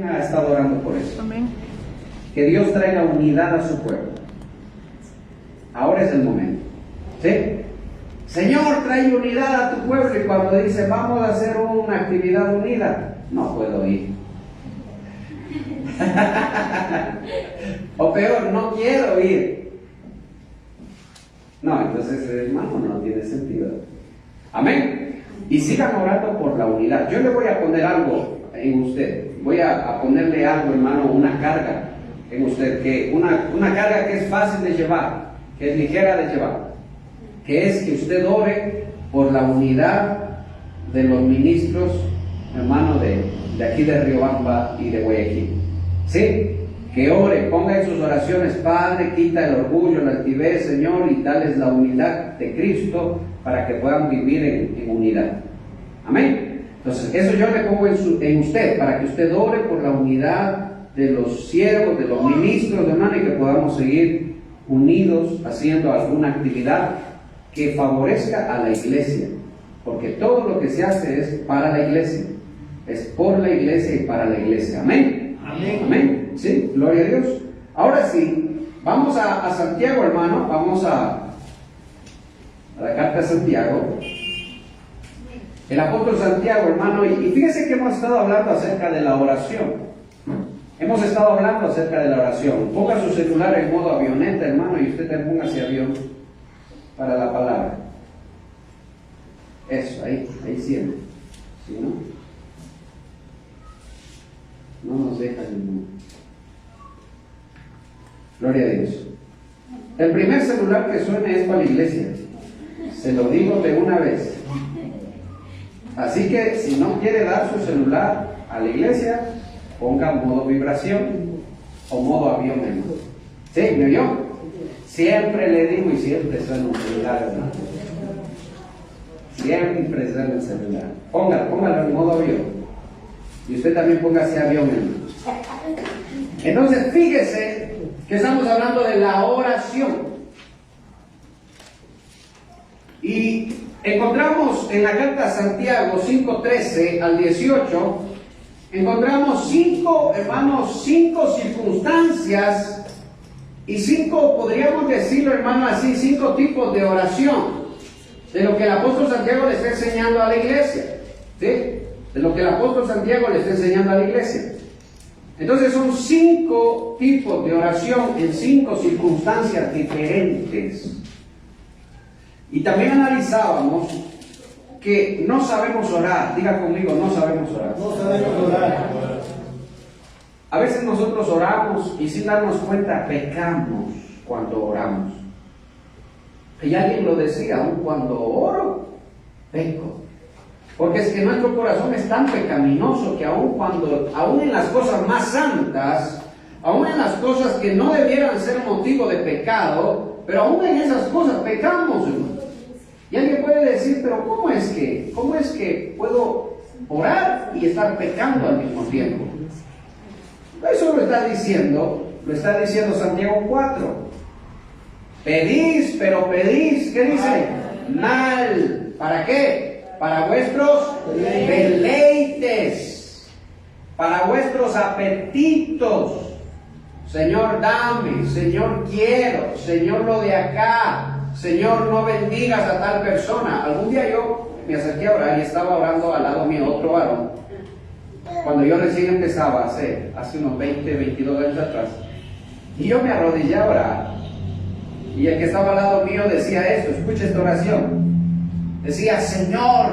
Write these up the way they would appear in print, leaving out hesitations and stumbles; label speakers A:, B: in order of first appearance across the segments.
A: Ha estado orando por eso.
B: Amén.
A: Que Dios traiga unidad a su pueblo. Ahora es el momento. ¿Sí? Señor, trae unidad a tu pueblo. Y cuando dice, vamos a hacer una actividad unida, no puedo ir. O peor, no quiero ir. No, entonces, hermano, no tiene sentido. Amén. Y sigan orando por la unidad. Yo le voy a poner algo en usted. Voy a ponerle algo, hermano, una carga en usted, que una carga que es fácil de llevar, que es ligera de llevar, que es que usted ore por la unidad de los ministros, hermano, de aquí de Riobamba y de Guayaquil. ¿Sí? Que ore, ponga en sus oraciones, Padre, quita el orgullo, la altivez, Señor, y dales la unidad de Cristo para que puedan vivir en unidad. Amén. Entonces, eso yo le pongo en usted, para que usted ore por la unidad de los siervos, de los ministros, hermano, y que podamos seguir unidos haciendo alguna actividad que favorezca a la iglesia. Porque todo lo que se hace es para la iglesia, es por la iglesia y para la iglesia. Amén.
C: Amén.
A: Amén. Sí, gloria a Dios. Ahora sí, vamos a Santiago, hermano, vamos a la carta de Santiago. El apóstol Santiago, hermano, y fíjese que hemos estado hablando acerca de la oración. Hemos estado hablando acerca de la oración. Ponga su celular en modo avioneta, hermano, y usted te ponga ese avión para la palabra. Eso, ahí siempre. ¿Sí, no? No nos deja ningún. Gloria a Dios. El primer celular que suene es para la iglesia. Se lo digo de una vez. Así que si no quiere dar su celular a la iglesia, ponga modo vibración o modo avión. ¿Sí? ¿Me oyó? Siempre le digo y siempre suena un celular, hermano. Siempre suena el celular. Póngalo en modo avión. Y usted también ponga ese avión, hermano. Entonces, fíjese que estamos hablando de la oración. Y encontramos en la carta a Santiago 5:13 al 18, encontramos cinco circunstancias y podríamos decirlo, hermano, así, 5 tipos de oración, de lo que el apóstol Santiago le está enseñando a la iglesia, ¿sí? De lo que el apóstol Santiago le está enseñando a la iglesia. Entonces son 5 tipos de oración en 5 circunstancias diferentes. Y también analizábamos que no sabemos orar. Diga conmigo, no sabemos orar.
C: No sabemos orar.
A: A veces nosotros oramos y sin darnos cuenta pecamos cuando oramos. Y alguien lo decía, aun cuando oro, peco. Porque es que nuestro corazón es tan pecaminoso que aun en las cosas más santas, aun en las cosas que no debieran ser motivo de pecado, pero aún en esas cosas pecamos, hermano. Y alguien puede decir, pero ¿cómo es que puedo orar y estar pecando al mismo tiempo? Eso lo está diciendo Santiago 4. Pedís, pero pedís, ¿qué dice? Mal. ¿Para qué? Para vuestros deleites, para vuestros apetitos. Señor, dame, Señor, quiero, Señor, lo de acá, Señor, no bendigas a tal persona. Algún día yo me acerqué a orar y estaba orando al lado mío otro varón, cuando yo recién empezaba, hace unos 20, 22 años atrás, y yo me arrodillé a orar, y el que estaba al lado mío decía esto, escucha esta oración, decía, Señor,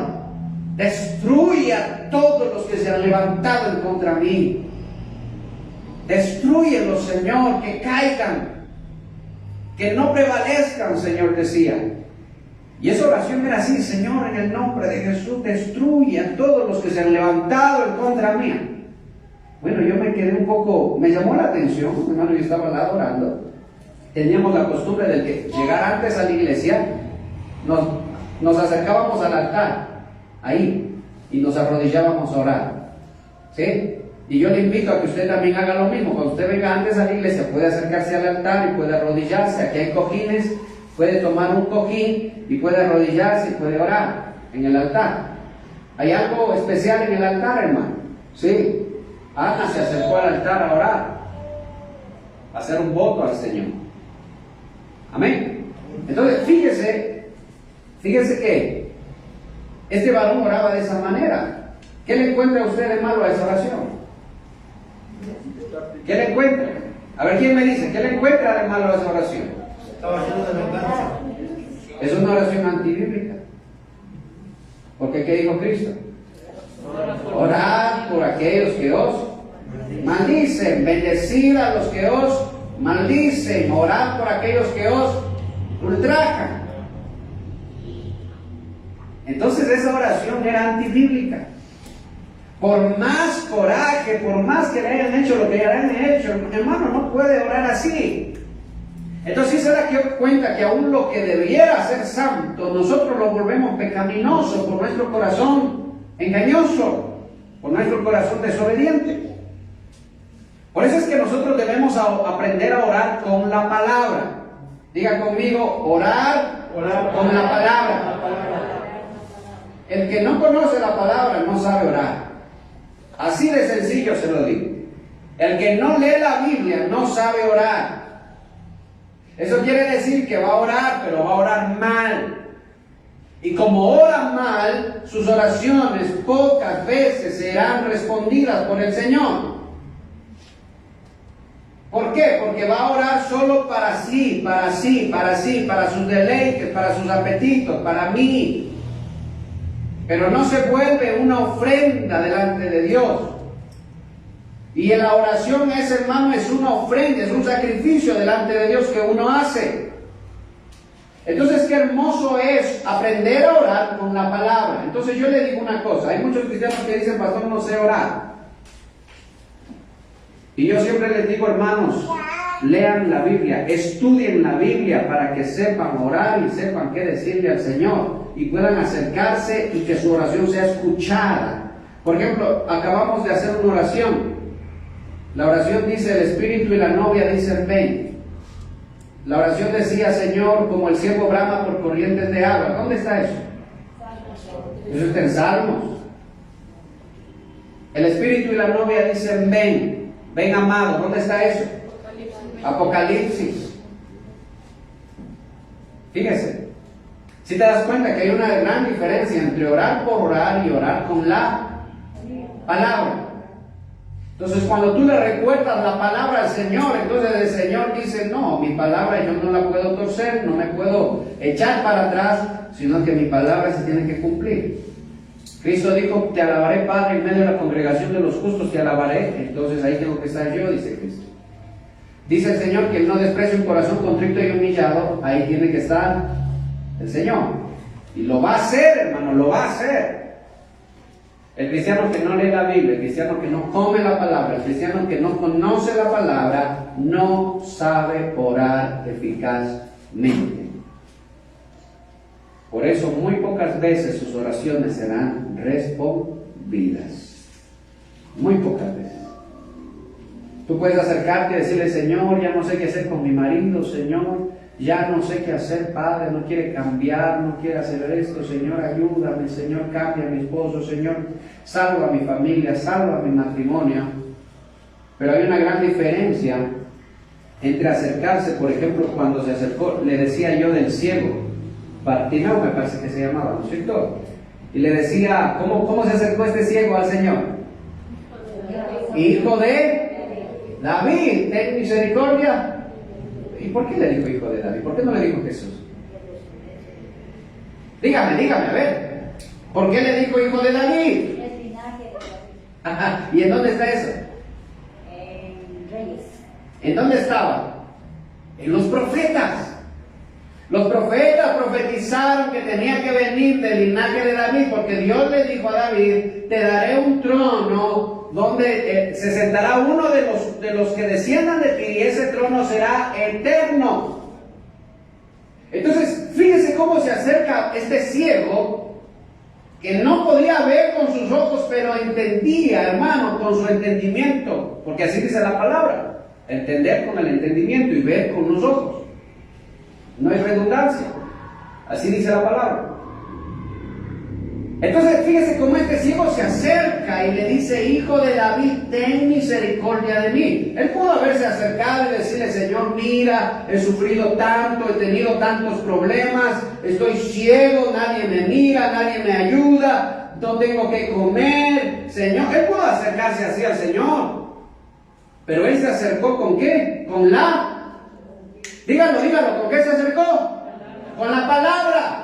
A: destruye a todos los que se han levantado en contra mí. Destrúyelos, Señor, que caigan, que no prevalezcan, Señor, decía. Y esa oración era así, Señor, en el nombre de Jesús, destruye a todos los que se han levantado en contra mía. Bueno, yo me quedé un poco, me llamó la atención, hermano, yo estaba al lado orando. Teníamos la costumbre de que llegar antes a la iglesia, nos acercábamos al altar, ahí, y nos arrodillábamos a orar. ¿Sí? Y yo le invito a que usted también haga lo mismo. Cuando usted venga antes a la iglesia, puede acercarse al altar y puede arrodillarse. Aquí hay cojines, puede tomar un cojín y puede arrodillarse y puede orar en el altar. Hay algo especial en el altar, hermano. ¿Sí? Ana se acercó al altar a orar, a hacer un voto al Señor. Amén. Entonces, fíjese que este varón oraba de esa manera. ¿Qué le encuentra a usted de malo a esa oración? ¿Qué le encuentra? A ver, ¿quién me dice? ¿Qué le encuentra de malo a esa oración?
B: Estaba lleno de venganza.
A: Es una oración antibíblica. Porque ¿qué dijo Cristo? Orad por aquellos que os maldicen, bendecid a los que os maldicen, orad por aquellos que os ultrajan. Entonces esa oración era antibíblica. Por más coraje, por más que le hayan hecho lo que le hayan hecho, hermano, no puede orar así. Entonces se da cuenta que aún lo que debiera ser santo, nosotros lo volvemos pecaminoso por nuestro corazón engañoso, por nuestro corazón desobediente. Por eso es que nosotros debemos aprender a orar con la palabra. Diga conmigo, orar con la palabra. El que no conoce la palabra no sabe orar. Así de sencillo se lo digo. El que no lee la Biblia no sabe orar. Eso quiere decir que va a orar, pero va a orar mal. Y como ora mal, sus oraciones pocas veces serán respondidas por el Señor. ¿Por qué? Porque va a orar solo para sí, para sus deleites, para sus apetitos, para mí. Pero no se vuelve una ofrenda delante de Dios. Y la oración hermano, es una ofrenda, es un sacrificio delante de Dios que uno hace. Entonces, qué hermoso es aprender a orar con la palabra. Entonces, yo le digo una cosa. Hay muchos cristianos que dicen, pastor, no sé orar. Y yo siempre les digo, hermanos, lean la Biblia, estudien la Biblia para que sepan orar y sepan qué decirle al Señor y puedan acercarse y que su oración sea escuchada. Por ejemplo, acabamos de hacer una oración. La oración dice, el espíritu y la novia dicen ven. La oración decía, Señor, como el siervo brama por corrientes de agua. ¿Dónde está eso? Eso está en Salmos. El espíritu y la novia dicen ven. Ven, amado. ¿Dónde está eso? Apocalipsis. Fíjese. Si te das cuenta que hay una gran diferencia entre orar por orar y orar con la palabra. Entonces, cuando tú le recuerdas la palabra al Señor, entonces el Señor dice, no, mi palabra yo no la puedo torcer, no me puedo echar para atrás, sino que mi palabra se tiene que cumplir. Cristo dijo, te alabaré, Padre, en medio de la congregación de los justos te alabaré. Entonces ahí tengo que estar yo, dice Cristo. Dice el Señor que Él no desprecia un corazón contrito y humillado, ahí tiene que estar el Señor. Y lo va a hacer, hermano, lo va a hacer. El cristiano que no lee la Biblia, el cristiano que no come la palabra, el cristiano que no conoce la palabra, no sabe orar eficazmente. Por eso muy pocas veces sus oraciones serán respondidas. Muy pocas veces. Tú puedes acercarte y decirle, Señor, ya no sé qué hacer con mi marido, Señor, ya no sé qué hacer, Padre, no quiere cambiar, no quiere hacer esto, Señor, ayúdame, Señor, cambia a mi esposo, Señor, salva a mi familia, salva a mi matrimonio. Pero hay una gran diferencia entre acercarse, por ejemplo, cuando se acercó, le decía yo del ciego, Bartimeo me parece que se llamaba, ¿no es cierto? Y le decía, ¿cómo se acercó este ciego al Señor? Hijo de David, ten misericordia. ¿Y por qué le dijo hijo de David? ¿Por qué no le dijo Jesús? Dígame, a ver. ¿Por qué le dijo hijo de David?
C: El linaje de David.
A: Ajá. ¿Y en dónde está eso?
C: En Reyes.
A: ¿En dónde estaba? En los profetas. Los profetas profetizaron que tenía que venir del linaje de David, porque Dios le dijo a David, te daré un trono donde se sentará uno de los que desciendan de ti, y ese trono será eterno. Entonces, fíjese cómo se acerca este ciego, que no podía ver con sus ojos, pero entendía, hermano, con su entendimiento, porque así dice la palabra, entender con el entendimiento y ver con los ojos. No hay redundancia, así dice la palabra. Entonces, fíjese cómo este ciego se acerca y le dice: hijo de David, ten misericordia de mí. Él pudo haberse acercado y decirle: Señor, mira, he sufrido tanto, he tenido tantos problemas, estoy ciego, nadie me mira, nadie me ayuda, no tengo que comer. Señor, él pudo acercarse así al Señor. Pero él se acercó ¿con qué? Con la... Dígalo, ¿con qué se acercó? Con la palabra.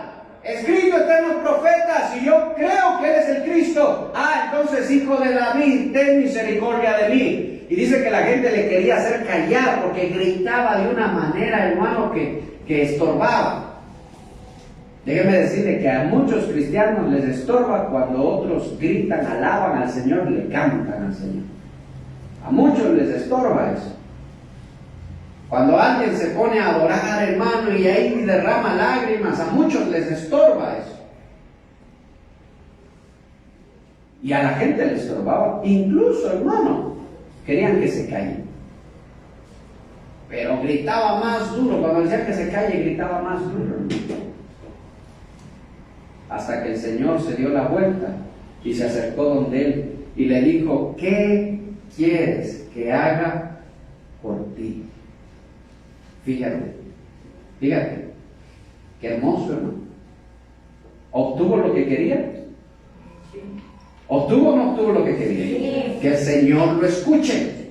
A: Escrito está en los profetas y yo creo que Él es el Cristo. Entonces, hijo de David, ten misericordia de mí. Y dice que la gente le quería hacer callar porque gritaba de una manera, hermano, que estorbaba. Déjeme decirle que a muchos cristianos les estorba cuando otros gritan, alaban al Señor, le cantan al Señor. A muchos les estorba eso. Cuando alguien se pone a adorar, hermano, y ahí derrama lágrimas, a muchos les estorba eso. Y a la gente le estorbaba. Incluso, hermano, querían que se calle. Pero gritaba más duro. Cuando decía que se calle, gritaba más duro. Hasta que el Señor se dio la vuelta y se acercó donde él y le dijo: ¿qué quieres que haga por ti? Fíjate, qué hermoso, hermano. ¿Obtuvo lo que quería? ¿Obtuvo o no obtuvo lo que quería?
C: Sí.
A: Que el Señor lo escuche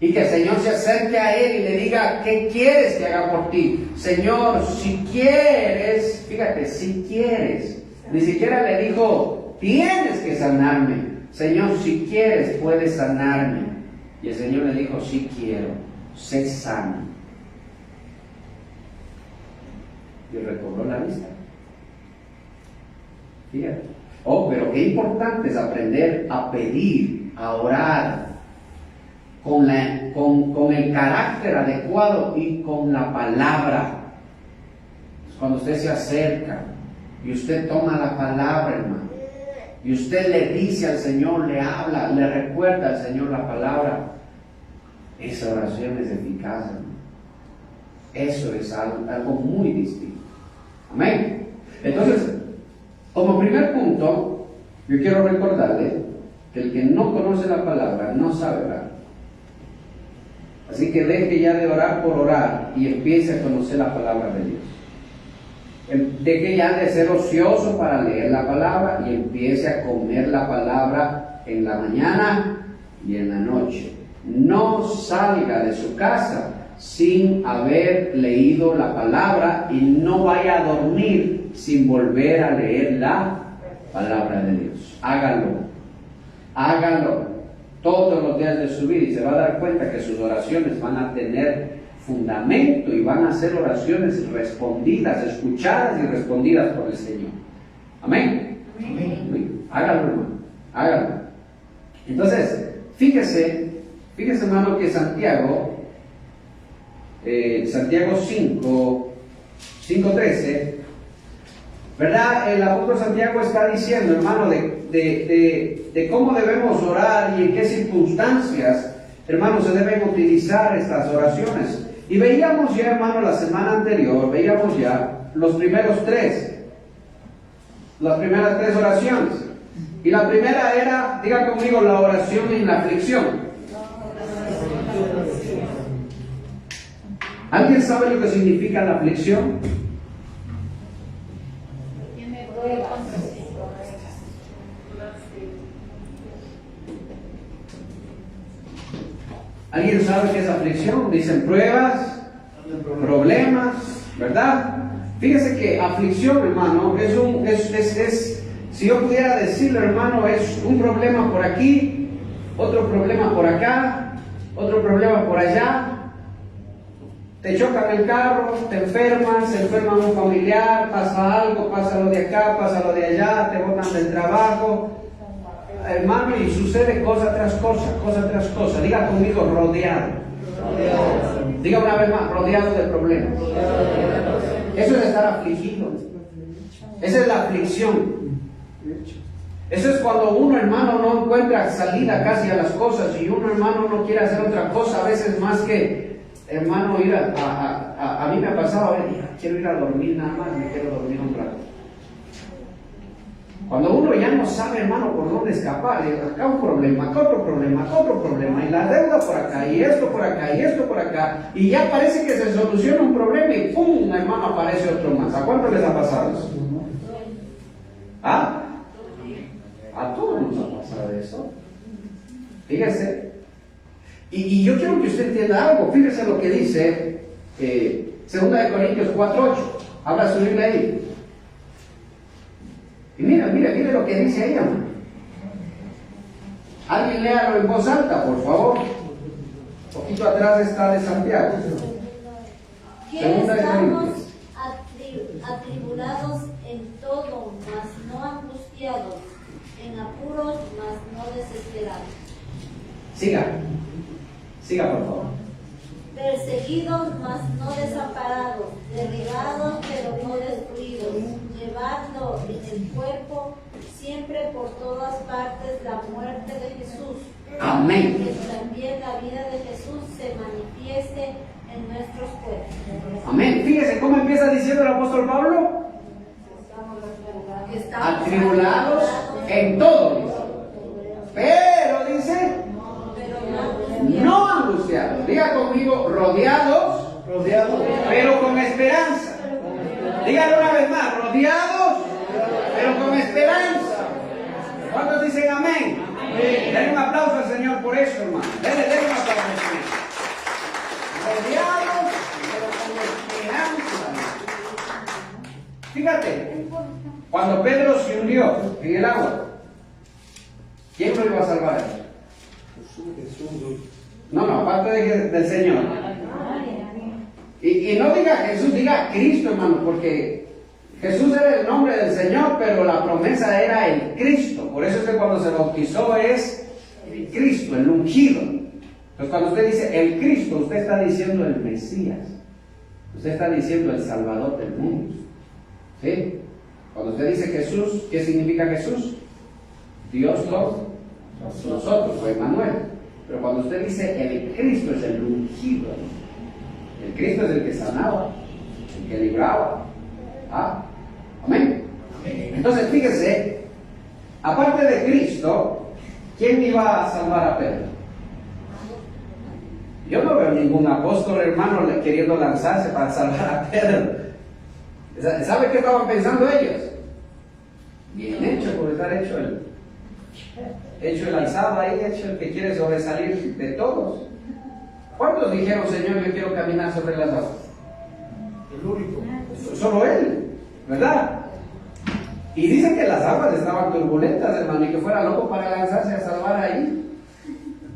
A: y que el Señor se acerque a él y le diga: ¿qué quieres que haga por ti? Señor, si quieres, fíjate, si quieres. Ni siquiera le dijo: tienes que sanarme. Señor, si quieres, puedes sanarme. Y el Señor le dijo: sí quiero, sé sano. Y recobró la vista. Fíjate. Pero qué importante es aprender a pedir, a orar, con el carácter adecuado y con la palabra. Cuando usted se acerca y usted toma la palabra, hermano, y usted le dice al Señor, le habla, le recuerda al Señor la palabra, esa oración es eficaz, hermano. Eso es algo muy distinto. Amén. Entonces, como primer punto, yo quiero recordarle que el que no conoce la palabra no sabe orar. Así que deje ya de orar por orar y empiece a conocer la palabra de Dios. Deje ya de ser ocioso para leer la palabra y empiece a comer la palabra en la mañana y en la noche. No salga de su casa sin haber leído la palabra y no vaya a dormir sin volver a leer la palabra de Dios. Hágalo todos los días de su vida y se va a dar cuenta que sus oraciones van a tener fundamento y van a ser oraciones respondidas, escuchadas y respondidas por el Señor. Amén. Amén. Hágalo, hermano, hágalo. Entonces, fíjese hermano, que Santiago 5:13, ¿verdad? El apóstol Santiago está diciendo, hermano, de cómo debemos orar y en qué circunstancias, hermano, se deben utilizar estas oraciones. Y veíamos ya, hermano, la semana anterior, veíamos ya las primeras tres oraciones. Y la primera era, diga conmigo, la oración en la aflicción. ¿Alguien sabe lo que significa la aflicción? ¿Alguien sabe qué es aflicción? Dicen pruebas, problemas, ¿verdad? Fíjese que aflicción, hermano, si yo pudiera decirlo, hermano, es un problema por aquí, otro problema por acá, otro problema por allá. Te chocan el carro, te enfermas, se enferma un familiar, pasa algo, pasa lo de acá, pasa lo de allá, te botan del trabajo, hermano, y sucede cosa tras cosa. Diga conmigo, rodeado. Diga una vez más, rodeado de problemas. Eso es estar afligido. Esa es la aflicción. Eso es cuando uno, hermano, no encuentra salida casi a las cosas y uno, hermano, no quiere hacer otra cosa, a veces más que, hermano, ir a mí me ha pasado, quiero ir a dormir nada más, me quiero dormir un rato. Cuando uno ya no sabe, hermano, por dónde escapar, acá un problema, acá otro problema, acá otro problema, y la deuda por acá, y esto por acá, y esto por acá, y ya parece que se soluciona un problema y ¡pum! Hermano, aparece otro más. ¿A cuánto les ha pasado eso? ¿Ah? A todos nos ha pasado eso. Fíjese. Y yo quiero que usted entienda algo. Fíjese lo que dice 2 Corintios 4:8. Habla su Biblia ahí. Y mira lo que dice ahí, hermano. Alguien léalo en voz alta, por favor. Un poquito atrás está de Santiago.
D: Que estamos atribulados en todo, mas no angustiados, en apuros, mas no desesperados. Siga, por favor. Perseguidos, mas no desamparados, derribados, pero no destruidos, llevando en el cuerpo siempre por todas partes la muerte de Jesús.
A: Amén.
D: Que también la vida de Jesús se manifieste en nuestros cuerpos.
A: Amén. Fíjese cómo empieza diciendo el apóstol Pablo. Atribulados en todo, dice. Pero dice, no angustiados. Diga conmigo, rodeados, pero con esperanza. Dígalo una vez más, rodeados, pero con esperanza. ¿Cuántos dicen amén? Denle un aplauso al Señor por eso, hermano. Denle un aplauso al Señor. Rodeados, pero con esperanza. Fíjate, cuando Pedro se hundió en el agua, ¿quién lo iba a salvar? No, aparte del Señor. Y no diga Jesús, diga Cristo, hermano, porque Jesús era el nombre del Señor, pero la promesa era el Cristo. Por eso es que cuando se bautizó es el Cristo, el ungido. Entonces cuando usted dice el Cristo, usted está diciendo el Mesías. Usted está diciendo el Salvador del mundo. ¿Sí? Cuando usted dice Jesús, ¿qué significa Jesús? Dios con nosotros, o Emmanuel. Pero cuando usted dice el Cristo, es el ungido. El Cristo es el que sanaba, el que libraba. Amén. Entonces fíjese, aparte de Cristo, ¿quién iba a salvar a Pedro? Yo no veo ningún apóstol, hermano, queriendo lanzarse para salvar a Pedro. ¿Sabe qué estaban pensando ellos? Bien hecho, por estar hecho el alzado ahí, hecho el que quiere sobresalir de todos. ¿Cuántos dijeron, Señor, yo quiero caminar sobre las aguas?
B: El único.
A: Solo él, ¿verdad? Y dicen que las aguas estaban turbulentas, hermano, y que fuera loco para lanzarse a salvar ahí.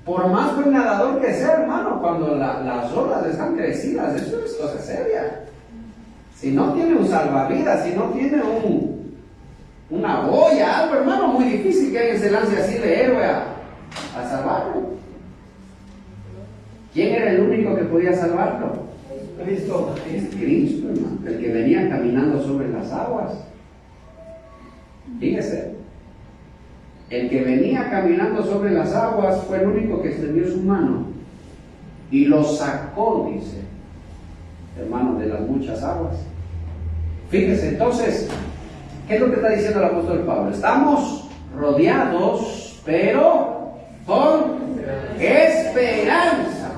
A: Por más buen nadador que sea, hermano, cuando las olas están crecidas, eso es cosa seria. Si no tiene un salvavidas, si no tiene una boya, algo, hermano, muy difícil que alguien se lance así de héroe a salvarlo. ¿Quién era el único que podía salvarlo?
B: Cristo.
A: Es Cristo, hermano, el que venía caminando sobre las aguas. Fíjese, el que venía caminando sobre las aguas fue el único que extendió su mano y lo sacó, dice, hermano, de las muchas aguas. Fíjese, entonces, ¿qué es lo que está diciendo el apóstol Pablo? Estamos rodeados, pero con esperanza.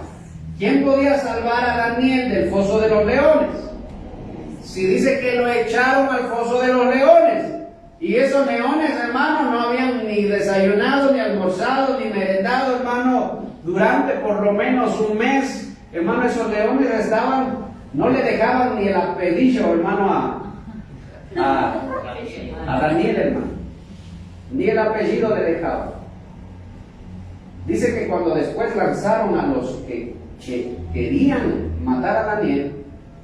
A: ¿Quién podía salvar a Daniel del foso de los leones? Si dice que lo echaron al foso de los leones, y esos leones, hermano, no habían ni desayunado, ni almorzado, ni merendado, hermano, durante por lo menos un mes, hermano, esos leones estaban, no le dejaban ni el apellido, hermano, a Daniel, hermano, ni el apellido le dejaban. Dice que cuando después lanzaron a los que querían matar a Daniel,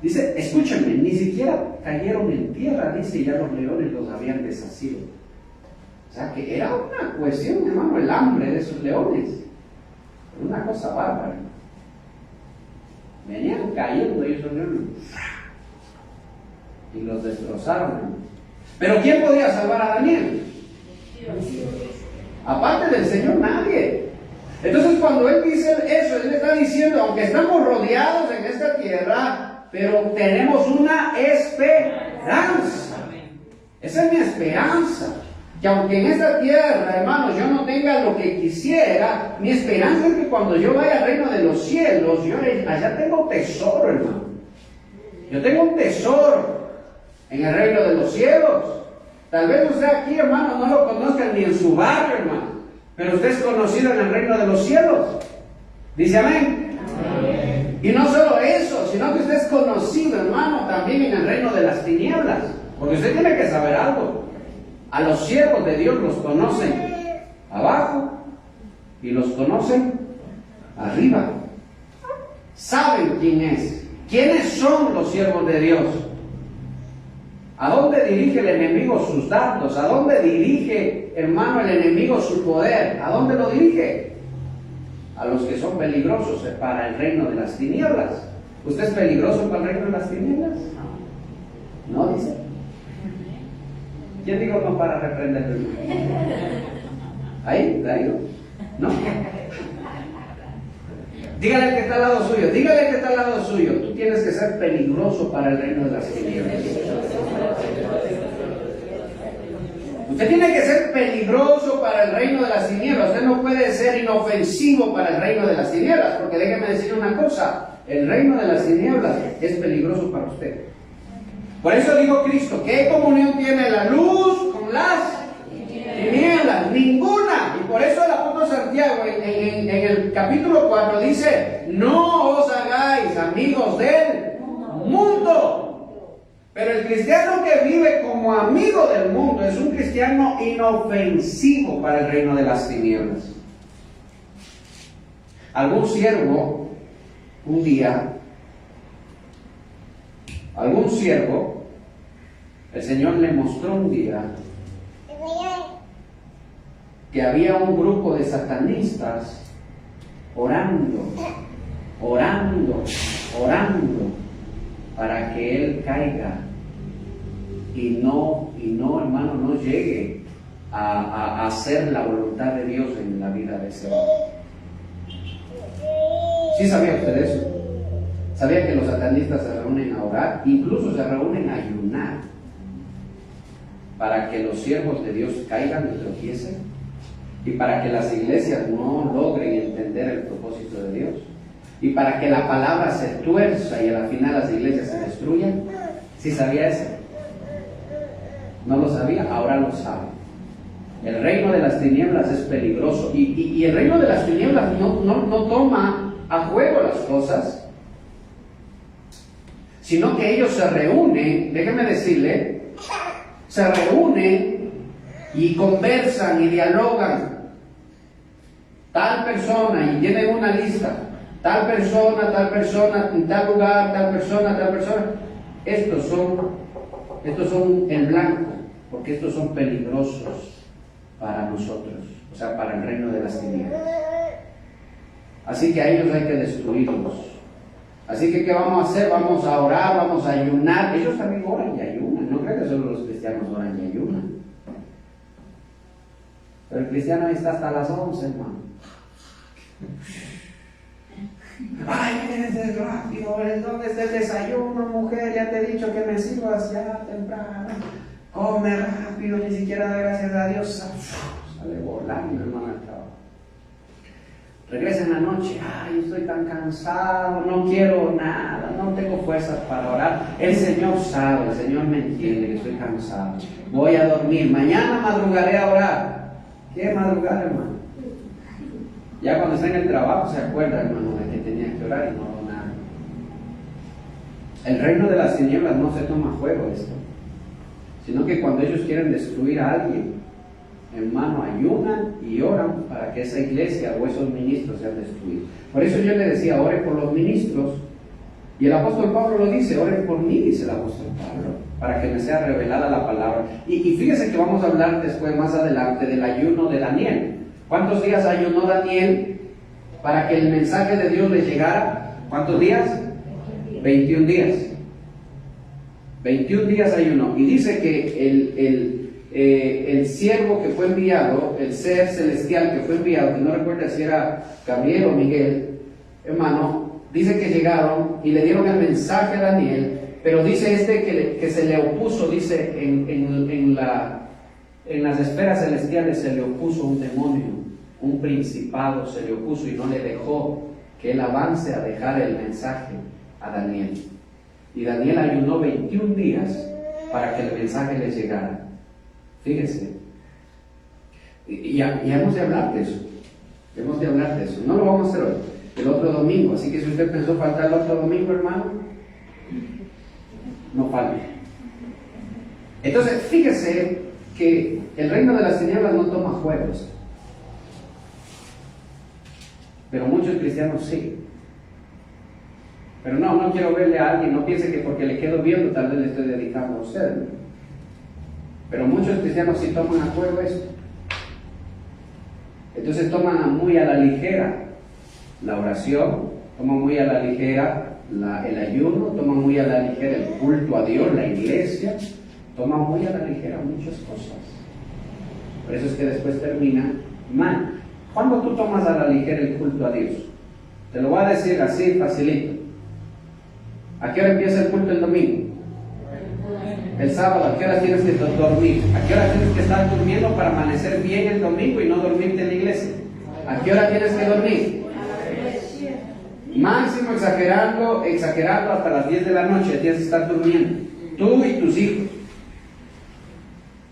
A: dice, escúchenme, ni siquiera cayeron en tierra, dice, y ya los leones los habían desasido. O sea que era una cuestión, hermano, el hambre de esos leones. Una cosa bárbara. Venían cayendo y esos leones y los destrozaron, hermano. Pero ¿quién podía salvar a Daniel? Aparte del Señor, nadie. Entonces cuando él dice eso, él está diciendo, aunque estamos rodeados en esta tierra, pero tenemos una esperanza. Esa es mi esperanza. que aunque en esta tierra, hermanos, yo no tenga lo que quisiera, mi esperanza es que cuando yo vaya al reino de los cielos, yo allá tengo tesoro, hermano. Yo tengo un tesoro en el reino de los cielos. Tal vez usted aquí, hermano, no lo conozca ni en su barrio, hermano, pero usted es conocido en el reino de los cielos. ¿Dice amén? Amén. Y no solo eso, sino que usted es conocido, hermano, también en el reino de las tinieblas. Porque usted tiene que saber algo. A los siervos de Dios los conocen abajo y los conocen arriba. Saben quién es. ¿Quiénes son los siervos de Dios? ¿A dónde dirige el enemigo sus dardos? ¿A dónde dirige, hermano, el enemigo su poder? ¿A dónde lo dirige? A los que son peligrosos para el reino de las tinieblas. ¿Usted es peligroso para el reino de las tinieblas? No, dice. ¿Quién dijo no para reprenderlo? ¿Ahí? ¿No? Dígale al que está al lado suyo, dígale al que está al lado suyo, tú tienes que ser peligroso para el reino de las tinieblas. Usted tiene que ser peligroso para el reino de las tinieblas. Usted no puede ser inofensivo para el reino de las tinieblas, porque déjeme decir una cosa, el reino de las tinieblas es peligroso para usted. Por eso dijo Cristo, ¿qué comunión tiene la luz con las tinieblas? Ninguna. Y por eso el apóstol Santiago en el capítulo 4 dice, no os hagáis amigos del mundo. Pero el cristiano que vive como amigo del mundo es un cristiano inofensivo para el reino de las tinieblas. Algún siervo, el Señor le mostró un día que había un grupo de satanistas orando para que él caiga y no, hermano, no llegue a hacer la voluntad de Dios en la vida de ese hombre. ¿Sí sabía usted eso? ¿Sabía que los satanistas se reúnen a orar? Incluso se reúnen a ayunar para que los siervos de Dios caigan y tropiecen, y para que las iglesias no logren entender el propósito de Dios, y para que la palabra se tuerza y al final las iglesias se destruyan. ¿Sí sabía eso? ¿No lo sabía? Ahora lo sabe. El reino de las tinieblas es peligroso, y el reino de las tinieblas no toma a juego las cosas, sino que ellos se reúnen, déjeme decirle, se reúnen y conversan y dialogan. Tal persona, y tienen una lista, tal persona, en tal lugar, tal persona. Estos son en blanco, porque estos son peligrosos para nosotros, o sea, para el reino de las tinieblas. Así que a ellos hay que destruirlos. Así que, ¿qué vamos a hacer? Vamos a orar, vamos a ayunar. Ellos también oran y ayunan. No creo que solo los cristianos oran y ayunan. Pero el cristiano ahí está hasta las 11, hermano. Ay, es rápido, ¿dónde está el desayuno, mujer? Ya te he dicho que me sirvas ya temprano. Come rápido, ni siquiera da gracias a Dios. Sale volando, hermano, al trabajo. Regresa en la noche, ay, estoy tan cansado, no quiero nada, no tengo fuerzas para orar. El Señor sabe, el Señor me entiende que estoy cansado. Voy a dormir, mañana madrugaré a orar. ¿Qué madrugar, hermano? Ya cuando está en el trabajo se acuerda, hermano, de que tenía que orar y no oró nada. El reino de las tinieblas no se toma a juego esto, sino que cuando ellos quieren destruir a alguien, hermano, ayunan y oran para que esa iglesia o esos ministros sean destruidos. Por eso yo le decía, ore por los ministros, y el apóstol Pablo lo dice, oren por mí, dice el apóstol Pablo, para que me sea revelada la palabra. Y fíjese que vamos a hablar después, más adelante, del ayuno de Daniel. ¿Cuántos días ayunó Daniel para que el mensaje de Dios le llegara? ¿Cuántos días? 21 días. 21 días ayunó. Y dice que el siervo que fue enviado, el ser celestial que fue enviado, que no recuerdo si era Gabriel o Miguel, hermano, dice que llegaron y le dieron el mensaje a Daniel, pero dice que se le opuso, dice en En las esferas celestiales se le opuso un demonio, un principado se le opuso y no le dejó que él avance a dejar el mensaje a Daniel. Y Daniel ayunó 21 días para que el mensaje le llegara. Fíjese. Y hemos de hablar de eso. Hemos de hablar de eso. No lo vamos a hacer hoy, el otro domingo. Así que si usted pensó faltar el otro domingo, hermano, no falte. Entonces, fíjese que el reino de las tinieblas no toma juegos. Pero muchos cristianos sí. Pero no quiero verle a alguien, no piense que porque le quedo viendo tal vez le estoy dedicando a usted. Pero muchos cristianos sí toman a juego esto. Entonces toman muy a la ligera la oración, toman muy a la ligera el ayuno, toman muy a la ligera el culto a Dios, la iglesia, toman muy a la ligera muchas cosas. Por eso es que después termina mal. ¿Cuándo tú tomas a la ligera el culto a Dios? Te lo voy a decir así, facilito. ¿A qué hora empieza el culto el domingo? El sábado, ¿a qué hora tienes que dormir? ¿A qué hora tienes que estar durmiendo para amanecer bien el domingo y no dormirte en la iglesia? ¿A qué hora tienes que dormir? Máximo exagerando hasta las 10 de la noche tienes que estar durmiendo. Tú y tus hijos.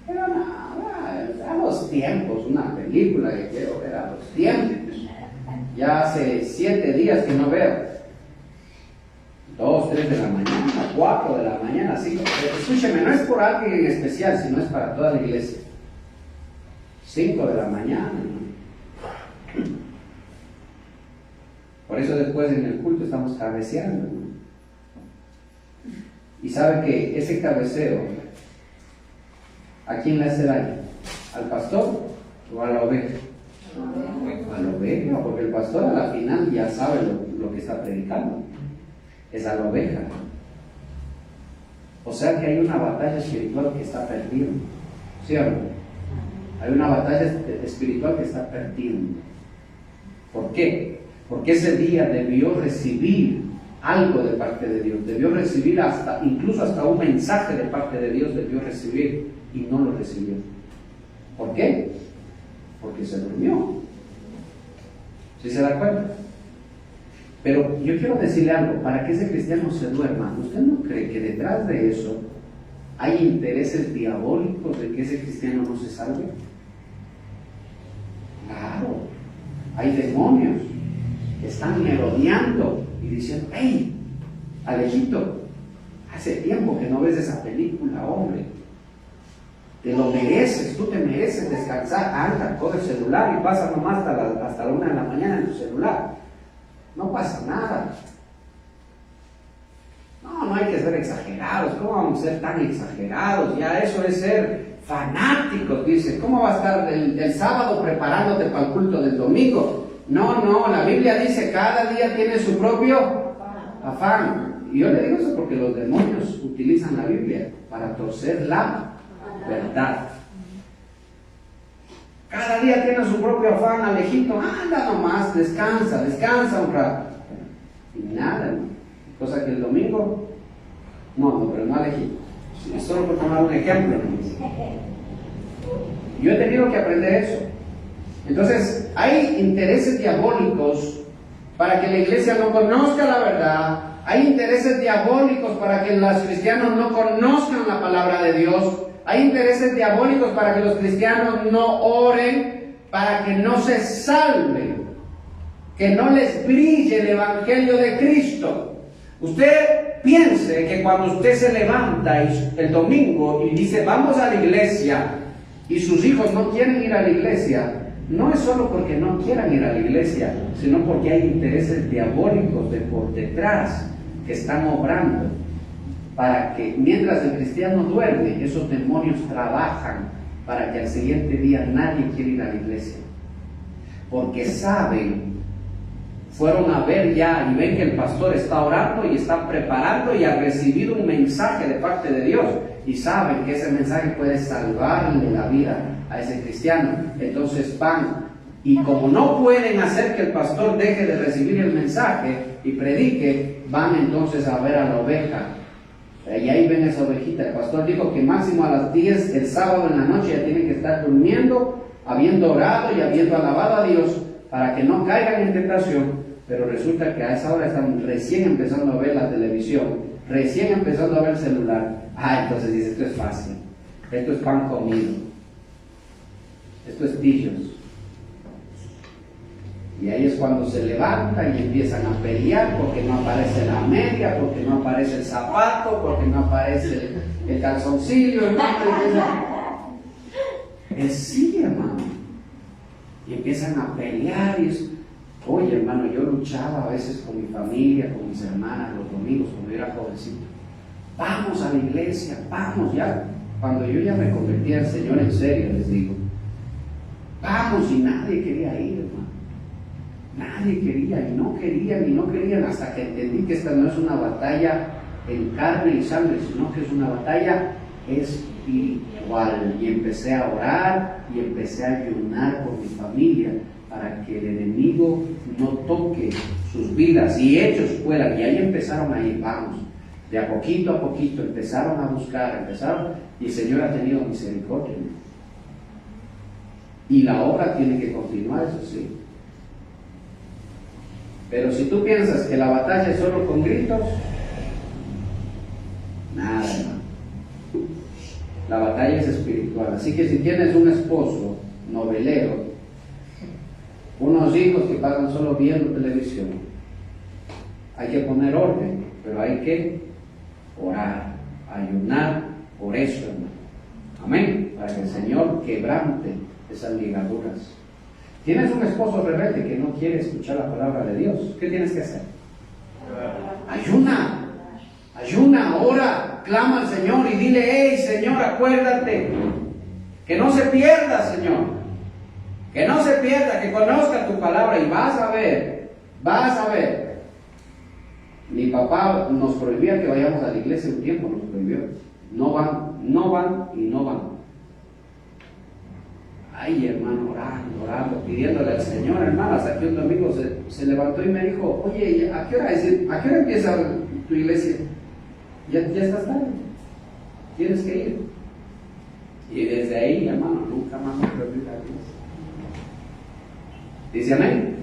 A: Pero no, a los tiempos, una película que quiero ver a los tiempos. Ya hace 7 días que no veo. 2, 3 de la mañana, 4 de la mañana, 5. Escúcheme, no es por alguien en especial, sino es para toda la iglesia. 5 de la mañana. Por eso después en el culto estamos cabeceando. Y sabe que ese cabeceo, ¿a quién le hace daño? ¿Al pastor o a la oveja? A la oveja, porque el pastor a la final ya sabe lo que está predicando. Es a la oveja. O sea que hay una batalla espiritual que está perdida. ¿Sí o no? Hay una batalla espiritual que está perdida. ¿Por qué? Porque ese día debió recibir algo de parte de Dios, debió recibir incluso hasta un mensaje de parte de Dios debió recibir y no lo recibió. ¿Por qué? Porque se durmió. ¿Sí se da cuenta? Pero yo quiero decirle algo, para que ese cristiano se duerma, ¿usted no cree que detrás de eso hay intereses diabólicos de que ese cristiano no se salve? Claro, hay demonios que están merodeando y diciendo: hey, Alejito, hace tiempo que no ves esa película, hombre, te lo mereces, tú te mereces descansar, anda, coge el celular y pasa nomás hasta la 1 de la mañana en tu celular. No pasa nada. No hay que ser exagerados. ¿Cómo vamos a ser tan exagerados? Ya eso es ser fanáticos, dice. ¿Cómo va a estar el sábado preparándote para el culto del domingo? No, la Biblia dice cada día tiene su propio afán. Y yo le digo eso porque los demonios utilizan la Biblia para torcer la verdad. Cada día tiene su propio afán, Alejito, anda nomás, descansa un rato. Y nada, cosa que el domingo, pero no Alejito. Solo por tomar un ejemplo. Yo he tenido que aprender eso. Entonces, hay intereses diabólicos para que la iglesia no conozca la verdad. Hay intereses diabólicos para que los cristianos no conozcan la palabra de Dios. Hay intereses diabólicos para que los cristianos no oren, para que no se salven, que no les brille el evangelio de Cristo. Usted piense que cuando usted se levanta el domingo y dice vamos a la iglesia y sus hijos no quieren ir a la iglesia, no es solo porque no quieran ir a la iglesia, sino porque hay intereses diabólicos por detrás que están obrando para que mientras el cristiano duerme, esos demonios trabajan para que al siguiente día nadie quiera ir a la iglesia. Porque saben, fueron a ver ya y ven que el pastor está orando y está preparando y ha recibido un mensaje de parte de Dios. Y saben que ese mensaje puede salvarle la vida a ese cristiano. Entonces van, y como no pueden hacer que el pastor deje de recibir el mensaje y predique, van entonces a ver a la oveja Y ahí ven esa ovejita. El pastor dijo que máximo a las 10 el sábado en la noche ya tienen que estar durmiendo, habiendo orado y habiendo alabado a Dios para que no caigan en tentación. Pero resulta que a esa hora están recién empezando a ver la televisión, recién empezando a ver el celular. Entonces dice, esto es fácil, esto es pan comido, esto es pillos. Y ahí es cuando se levantan y empiezan a pelear porque no aparece la media, porque no aparece el zapato, porque no aparece el calzoncillo, hermano. Sí, hermano. Y empiezan a pelear y es... Oye, hermano, yo luchaba a veces con mi familia, con mis hermanas, los domingos, cuando yo era jovencito. Vamos a la iglesia, vamos ya. Cuando yo ya me convertí al Señor en serio, les digo, vamos, y nadie quería ir, hermano. Nadie quería, y no querían, hasta que entendí que esta no es una batalla en carne y sangre, sino que es una batalla espiritual. Y empecé a orar y empecé a ayunar por mi familia, para que el enemigo no toque sus vidas y ellos puedan. Y ahí empezaron a ir, vamos, de a poquito empezaron a buscar, y el Señor ha tenido misericordia. Y la obra tiene que continuar, eso sí. Pero si tú piensas que la batalla es solo con gritos, nada, hermano. La batalla es espiritual. Así que si tienes un esposo novelero, unos hijos que pasan solo viendo televisión, hay que poner orden, pero hay que orar, ayunar por eso, hermano. Amén. Para que el Señor quebrante esas ligaduras. Tienes un esposo rebelde que no quiere escuchar la palabra de Dios. ¿Qué tienes que hacer? Ayuna, ora, clama al Señor y dile, hey Señor, acuérdate, que no se pierda, Señor, que no se pierda, que conozca tu palabra y vas a ver. Mi papá nos prohibía que vayamos a la iglesia un tiempo, nos prohibió. No van. Ay, hermano, orando, pidiéndole al Señor, hermano, hasta que un domingo se levantó y me dijo, oye, ¿a qué hora empieza tu iglesia? Ya estás tarde, tienes que ir. Y desde ahí, hermano, nunca más me perdí la iglesia. ¿Dice amén?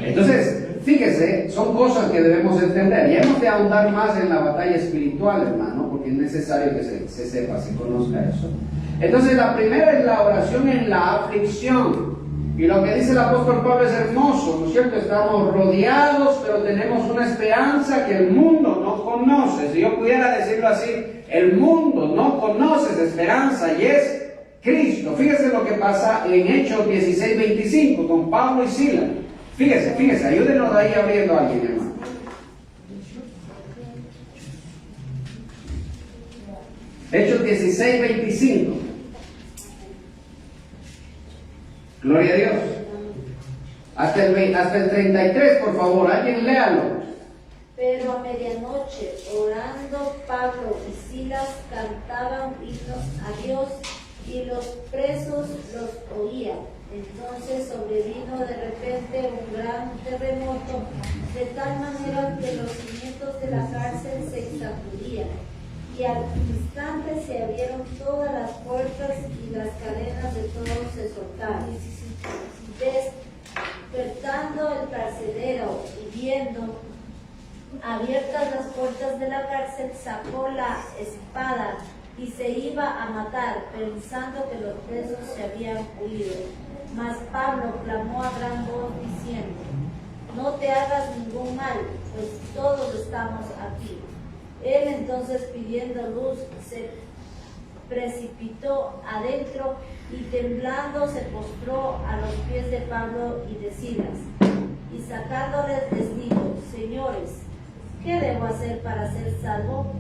A: Entonces, fíjese, son cosas que debemos entender y hemos de ahondar más en la batalla espiritual, hermano, porque es necesario que se sepa, se conozca eso. Entonces, la primera es la oración en la aflicción. Y lo que dice el apóstol Pablo es hermoso, ¿no es cierto? Estamos rodeados, pero tenemos una esperanza que el mundo no conoce. Si yo pudiera decirlo así, el mundo no conoce esa esperanza y es Cristo. Fíjese lo que pasa en Hechos 16:25 con Pablo y Silas. Fíjese, ayúdenos ahí abriendo a alguien, hermano. Hechos 16:25. Gloria a Dios. Hasta el 33, por favor, alguien léalo.
D: Pero a medianoche, orando, Pablo y Silas cantaban himnos a Dios y los presos los oían. Entonces sobrevino de repente un gran terremoto, de tal manera que los cimientos de la cárcel se sacudían. Y al instante se abrieron todas las puertas y las cadenas de todos se soltaron. Despertando el carcelero y viendo abiertas las puertas de la cárcel, sacó la espada y se iba a matar, pensando que los presos se habían huido. Mas Pablo clamó a gran voz diciendo: no te hagas ningún mal, pues todos estamos aquí. Él entonces, pidiendo luz, se precipitó adentro y temblando se postró a los pies de Pablo y de Silas. Y sacándoles les dijo: señores, ¿qué debo hacer para ser salvo?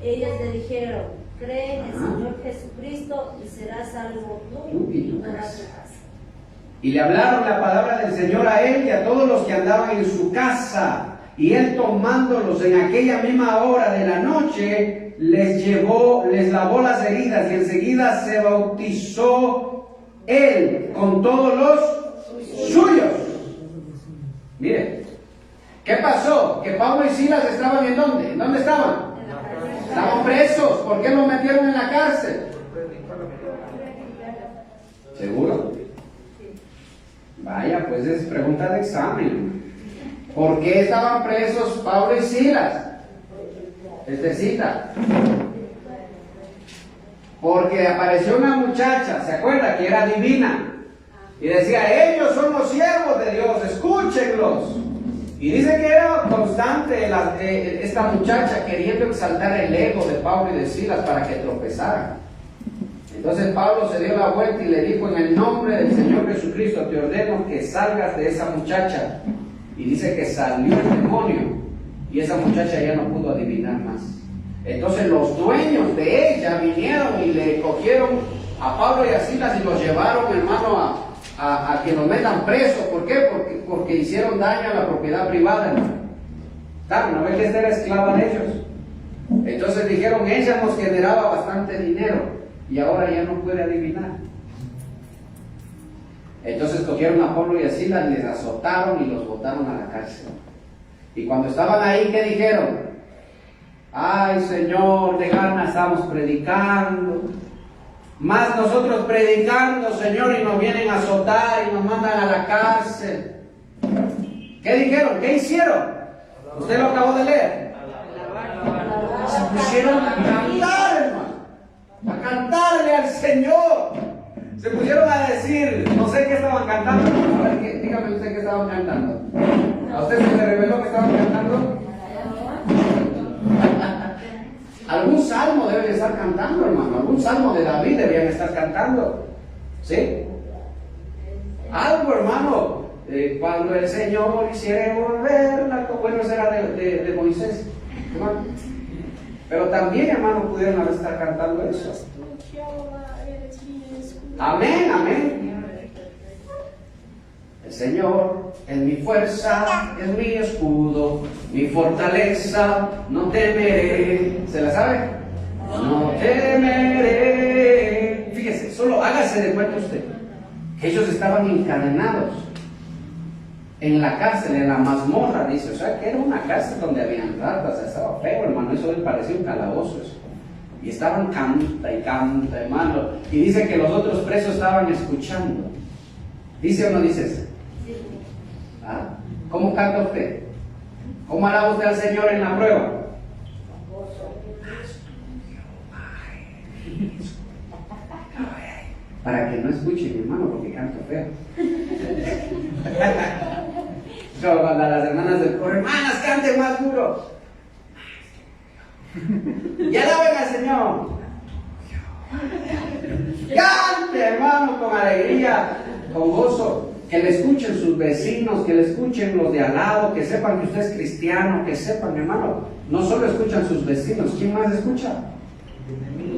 D: Ellos le dijeron: cree en el Señor Jesucristo y serás salvo tú y toda tu casa.
A: Y le hablaron la palabra del Señor a él y a todos los que andaban en su casa. Y él, tomándolos en aquella misma hora de la noche, les lavó las heridas y enseguida se bautizó él con todos los suyos. Mire, ¿qué pasó? Que Pablo y Silas estaban ¿en dónde? ¿En dónde estaban? Estaban presos. ¿Por qué los metieron en la cárcel? ¿Seguro? Vaya, pues es pregunta de examen. ¿Por qué estaban presos Pablo y Silas? Cita. Porque apareció una muchacha, ¿se acuerda? Que era divina. Y decía, ellos son los siervos de Dios, escúchenlos. Y dice que era constante esta muchacha queriendo exaltar el ego de Pablo y de Silas para que tropezaran. Entonces Pablo se dio la vuelta y le dijo, en el nombre del Señor Jesucristo te ordeno que salgas de esa muchacha. Y dice que salió el demonio y esa muchacha ya no pudo adivinar más. Entonces los dueños de ella vinieron y le cogieron a Pablo y a Silas y los llevaron, hermano, a que los metan presos. ¿Por qué? Porque hicieron daño a la propiedad privada, hermano. Claro, no ve que esta era esclava de ellos. Entonces dijeron, ella nos generaba bastante dinero y ahora ya no puede adivinar. Entonces cogieron a Pablo y a Silas, les azotaron y los botaron a la cárcel. Y cuando estaban ahí, ¿qué dijeron? Ay, Señor, de gana estamos predicando. Más nosotros predicando, Señor, y nos vienen a azotar y nos mandan a la cárcel. ¿Qué dijeron? ¿Qué hicieron? Usted lo acabó de leer. Se pusieron a cantar, hermano. A cantarle al Señor. Se pusieron a decir, no sé qué estaban cantando. A ver, dígame usted qué estaban cantando. ¿A usted se le reveló que estaban cantando? Algún salmo deben estar cantando, hermano. Algún salmo de David deberían estar cantando. ¿Sí? Algo, hermano. Cuando el Señor hiciera volver la... Bueno, eso era de Moisés, hermano. Pero también, hermano, pudieron haber estar cantando eso. Amén, amén. El Señor es mi fuerza, es mi escudo, mi fortaleza, no temeré. ¿Se la sabe? No temeré. Fíjese, solo hágase de cuenta usted que ellos estaban encadenados en la cárcel, en la mazmorra, dice. O sea, que era una cárcel donde habían ratas. Estaba feo, hermano. Eso les parecía un calabozo, eso. Y estaban canta y canta, hermano. Y dice que los otros presos estaban escuchando. ¿Dice o no dice eso? ¿Ah? ¿Cómo canta usted? ¿Cómo alaba usted al Señor en la prueba? Para que no escuchen, hermano, porque canto feo. Yo, cuando las hermanas del coro, hermanas, canten más duro. Y alaben al Señor. Cante, hermano, con alegría, con gozo. Que le escuchen sus vecinos, que le escuchen los de al lado, que sepan que usted es cristiano, que sepan, hermano. No solo escuchan sus vecinos, ¿quién más escucha?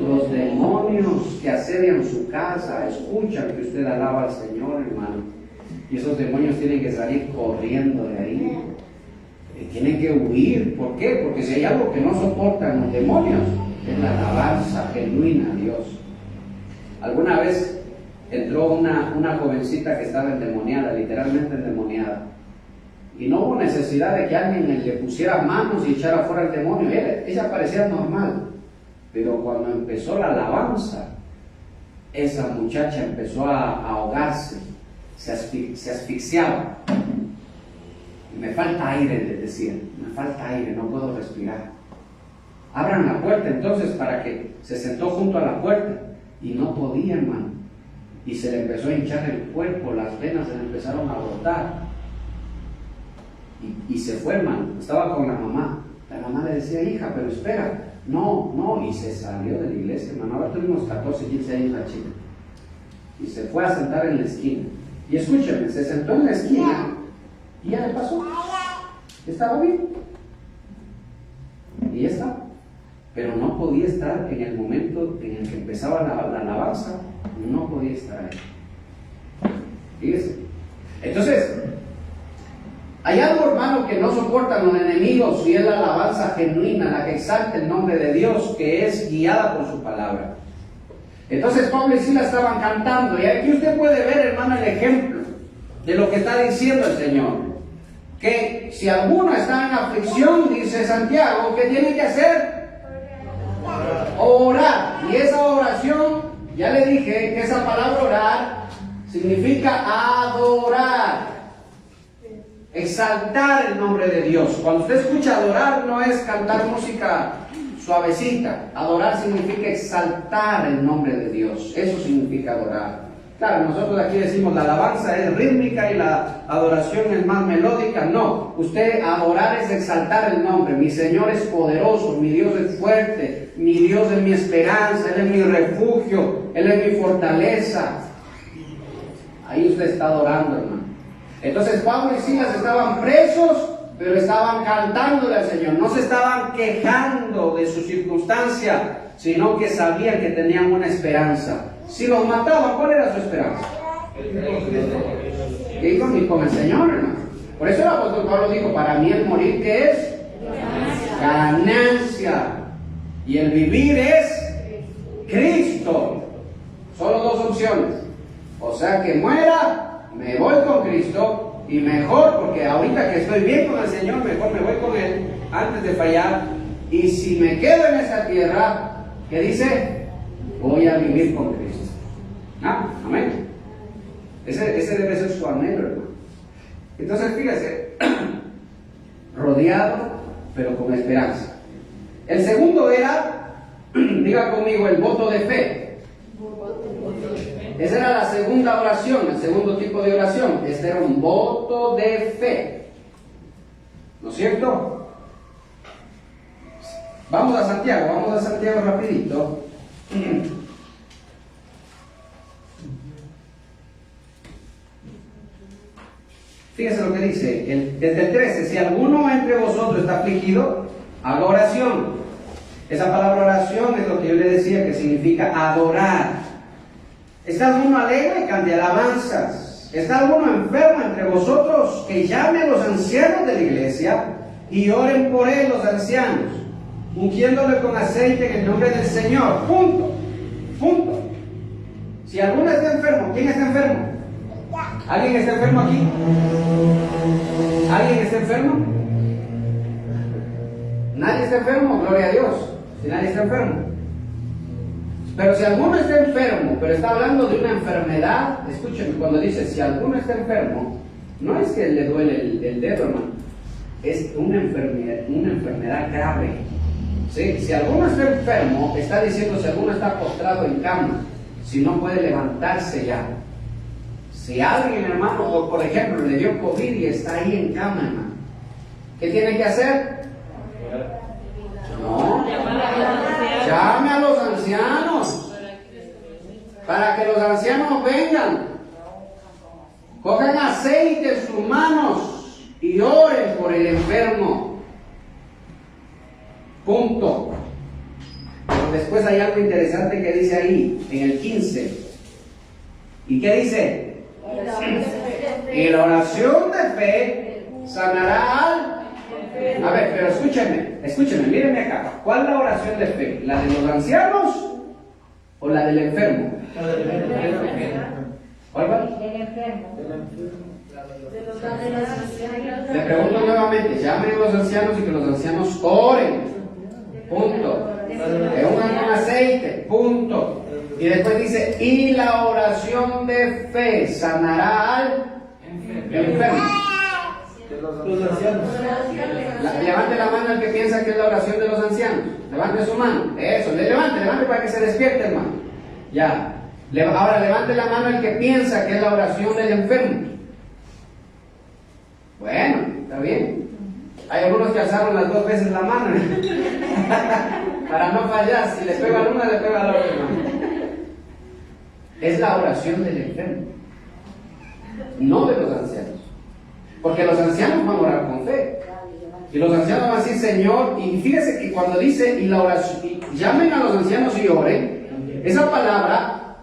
A: Los demonios que asedian su casa escuchan que usted alaba al Señor, hermano. Y esos demonios tienen que salir corriendo de ahí. Tienen que huir. ¿Por qué? Porque si hay algo que no soportan los demonios, es la alabanza genuina a Dios. Alguna vez entró una jovencita que estaba endemoniada, literalmente endemoniada. Y no hubo necesidad de que alguien le pusiera manos y echara fuera el demonio. Ella parecía normal. Pero cuando empezó la alabanza, esa muchacha empezó a ahogarse, se asfixiaba. Y me falta aire, les decía, me falta aire, no puedo respirar. Abran la puerta entonces, para que se sentó junto a la puerta y no podía, hermano. Y se le empezó a hinchar el cuerpo, las venas se le empezaron a brotar. Y se fue, hermano, estaba con la mamá. La mamá le decía, hija, pero espera. No, y se salió de la iglesia, hermano. Ahora tuvimos 14, 15 años la chica. Y se fue a sentar en la esquina. Y escúchenme, se sentó en la esquina y ya le pasó. Estaba bien. Y ya está. Pero no podía estar en el momento en el que empezaba la alabanza, no podía estar ahí. Fíjese. Entonces, hay algo, hermano, que no soportan los enemigos, y es la alabanza genuina, la que exalta el nombre de Dios, que es guiada por su palabra. Entonces Pablo y Silas estaban cantando, y aquí usted puede ver, hermano, el ejemplo de lo que está diciendo el Señor. Que si alguno está en aflicción, dice Santiago, ¿qué tiene que hacer? Orar. Y esa oración, ya le dije que esa palabra orar significa adorar. Exaltar el nombre de Dios. Cuando usted escucha adorar, no es cantar música suavecita. Adorar significa exaltar el nombre de Dios. Eso significa adorar. Claro, nosotros aquí decimos la alabanza es rítmica y la adoración es más melódica. No, usted adorar es exaltar el nombre. Mi Señor es poderoso, mi Dios es fuerte, mi Dios es mi esperanza, Él es mi refugio, Él es mi fortaleza. Ahí usted está adorando, hermano. Entonces Pablo y Silas estaban presos, pero estaban cantándole al Señor. No se estaban quejando de su circunstancia, sino que sabían que tenían una esperanza. Si los mataban, ¿cuál era su esperanza? Ir con el Señor, hermano. Por eso el apóstol Pablo dijo, para mí el morir, ¿qué es? Ganancia. Y el vivir es Cristo. Solo dos opciones. O sea que muera, me voy con Cristo, y mejor, porque ahorita que estoy bien con el Señor, mejor me voy con Él antes de fallar. Y si me quedo en esa tierra, ¿qué dice? Voy a vivir con Cristo. Amén. Ese debe ser su anhelo, hermano. Entonces, fíjese, rodeado, pero con esperanza. El segundo era, diga conmigo, el voto de fe. Esa era la segunda oración, el segundo tipo de oración. Este era un voto de fe. ¿No es cierto? Vamos a Santiago rapidito. Fíjese lo que dice, desde el 13, si alguno entre vosotros está afligido, haga oración. Esa palabra oración es lo que yo le decía que significa adorar. ¿Está alguno alegre? Cante alabanzas. ¿Está alguno enfermo entre vosotros? Que llame a los ancianos de la iglesia y oren por él los ancianos, ungiéndole con aceite en el nombre del Señor. Punto. Si alguno está enfermo, ¿quién está enfermo? ¿Alguien está enfermo aquí? ¿Alguien está enfermo? Nadie está enfermo, gloria a Dios. Si nadie está enfermo. Pero si alguno está enfermo, pero está hablando de una enfermedad, escúcheme, cuando dice si alguno está enfermo, no es que le duele el dedo, hermano. Es una enfermedad grave. ¿Sí? Si alguno está enfermo, está diciendo si alguno está postrado en cama, si no puede levantarse ya. Si alguien, hermano, por ejemplo, le dio COVID y está ahí en cama, hermano, ¿qué tiene que hacer? No. Llame a los ancianos para que los ancianos vengan. Cojan aceite en sus manos y oren por el enfermo. Punto. Pero después hay algo interesante que dice ahí, en el 15. ¿Y qué dice? Y la oración de fe sanará al... A ver, pero escúchenme, mírenme acá. ¿Cuál es la oración de fe? ¿La de los ancianos o la del enfermo? ¿Cuál va?
C: Del enfermo.
A: Le pregunto nuevamente, llamen a los ancianos y que los ancianos oren. Punto. Que ungan con aceite. Punto. Y después dice, y la oración de fe sanará al enfermo.
B: Los ancianos.
A: Levante la mano el que piensa que es la oración de los ancianos. Levante su mano. Eso, levante para que se despierte, hermano. Ya. Ahora levante la mano el que piensa que es la oración del enfermo. Bueno, está bien. Hay algunos que alzaron las dos veces la mano para no fallar. Si le pega a una, le pega a la otra. Es la oración del enfermo, no de los ancianos. Porque los ancianos van a orar con fe. Y los ancianos van a decir, Señor, y fíjese que cuando dice, y la oración, y llamen a los ancianos y oren, esa palabra,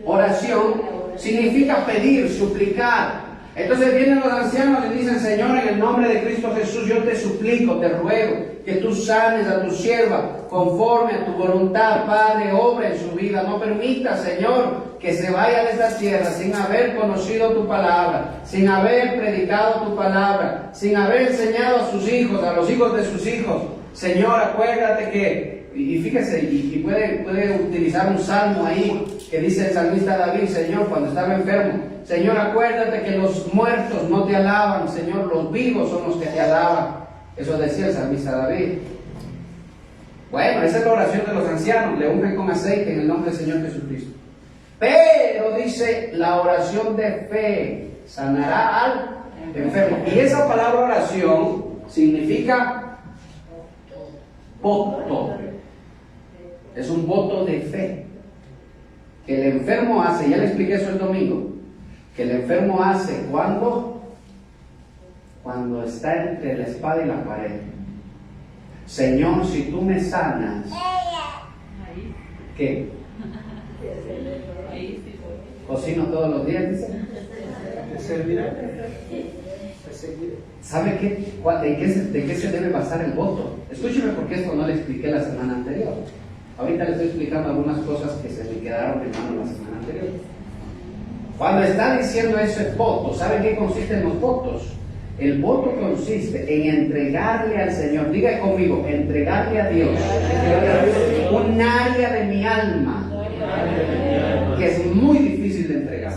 A: oración, significa pedir, suplicar. Entonces vienen los ancianos y dicen, Señor, en el nombre de Cristo Jesús, yo te suplico, te ruego, que tú sanes a tu sierva conforme a tu voluntad, Padre, obra en su vida. No permita, Señor, que se vaya de esta tierra sin haber conocido tu palabra, sin haber predicado tu palabra, sin haber enseñado a sus hijos, a los hijos de sus hijos. Señor, acuérdate que y fíjese, y puede utilizar un salmo ahí que dice el salmista David, Señor, cuando estaba enfermo, Señor, acuérdate que los muertos no te alaban, Señor, los vivos son los que te alaban. Eso decía el salmista David. Bueno, esa es la oración de los ancianos, le ungen con aceite en el nombre del Señor Jesucristo. Pero dice, la oración de fe sanará al enfermo. Y esa palabra oración significa voto. Es un voto de fe que el enfermo hace. Ya le expliqué eso el domingo. Que el enfermo hace cuando está entre la espada y la pared. Señor, si tú me sanas, ¿qué? Cocino todos los días, dice. ¿Sabe qué? ¿De qué se debe basar el voto? Escúcheme, porque esto no le expliqué la semana anterior. Ahorita le estoy explicando algunas cosas que se me quedaron en mano la semana anterior. Cuando está diciendo ese voto, ¿sabe qué consiste en los votos? El voto consiste en entregarle al Señor, diga conmigo, entregarle a Dios un área de mi alma que es muy difícil de entregar.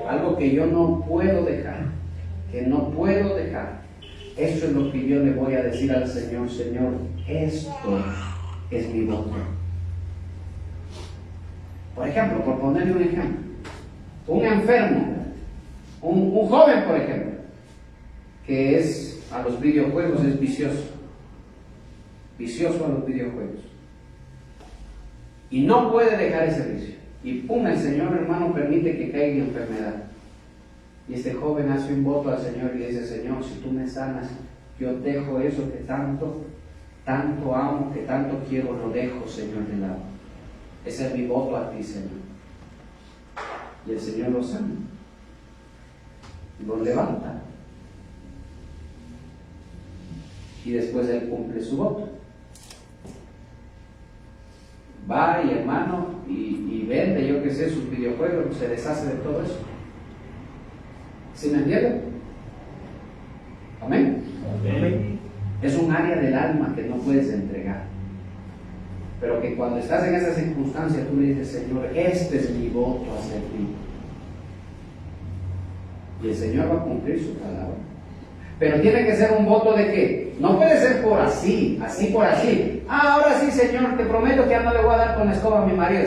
A: Algo que yo no puedo dejar, que no puedo dejar. Eso es lo que yo le voy a decir al Señor, Señor, esto es mi voto. Por ejemplo, por ponerle un ejemplo, un enfermo, un joven, por ejemplo, que es a los videojuegos, es vicioso a los videojuegos, y no puede dejar ese vicio, y pum, el Señor, hermano, permite que caiga en enfermedad, y este joven hace un voto al Señor y dice, Señor, si tú me sanas, yo dejo eso que tanto amo, que tanto quiero, lo dejo, Señor, de lado. Ese es mi voto a ti, Señor. Y el Señor lo sana, lo levanta, y después Él cumple su voto. Va y, hermano, y vende, yo que sé, sus videojuegos, se deshace de todo eso. ¿Sí me entienden? Amén. Amén. Es un área del alma que no puedes entregar, pero que cuando estás en esa circunstancia tú le dices, Señor, este es mi voto hacia ti, y el Señor va a cumplir su palabra. Pero tiene que ser un voto de qué. No puede ser por así por así. Ahora sí, Señor, te prometo que ya no le voy a dar con la escoba a mi marido.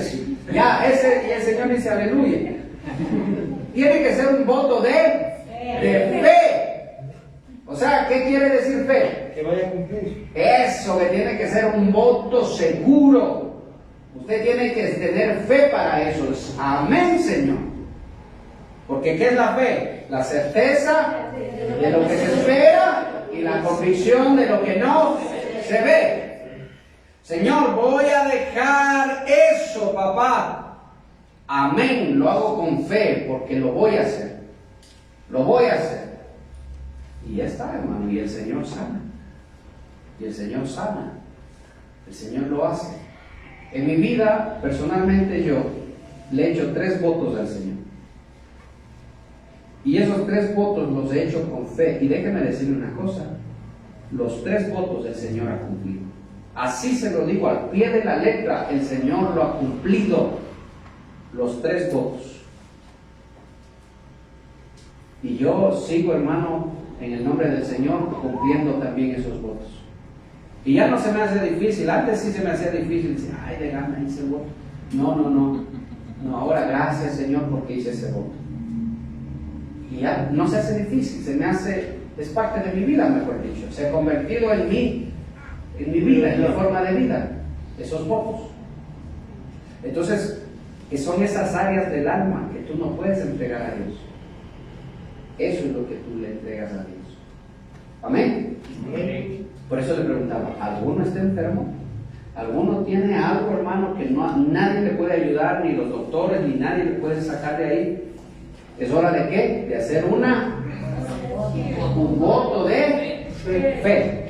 A: Ya, y el Señor dice aleluya. Tiene que ser un voto de fe. O sea, ¿qué quiere decir fe?
B: Que vaya a cumplir.
A: Eso, que tiene que ser un voto seguro. Usted tiene que tener fe para eso. Amén, Señor. Porque ¿qué es la fe? La certeza de lo que se espera y la convicción de lo que no se ve. Señor, voy a dejar eso, papá. Amén, lo hago con fe porque lo voy a hacer. Lo voy a hacer. Y ya está, hermano, y el Señor sana. Y el Señor sana. El Señor lo hace. En mi vida, personalmente, yo le he hecho 3 votos al Señor. Y esos 3 votos los he hecho con fe. Y déjeme decirle una cosa, los 3 votos el Señor ha cumplido. Así se lo digo al pie de la letra, el Señor lo ha cumplido. Los 3 votos. Y yo sigo, hermano, en el nombre del Señor, cumpliendo también esos votos. Y ya no se me hace difícil. Antes sí se me hacía difícil. Decía, ay, de gana hice voto. No, ahora gracias, Señor, porque hice ese voto. Y ya no se hace difícil, se me hace, es parte de mi vida, mejor dicho. Se ha convertido en mi vida, en mi forma de vida, esos votos. Entonces, son esas áreas del alma que tú no puedes entregar a Dios. Eso es lo que tú le entregas a Dios. Amén. Amén. Por eso le preguntaba, ¿alguno está enfermo? ¿Alguno tiene algo, hermano, que nadie le puede ayudar, ni los doctores, ni nadie le puede sacar de ahí? ¿Es hora de qué? De hacer un voto de fe.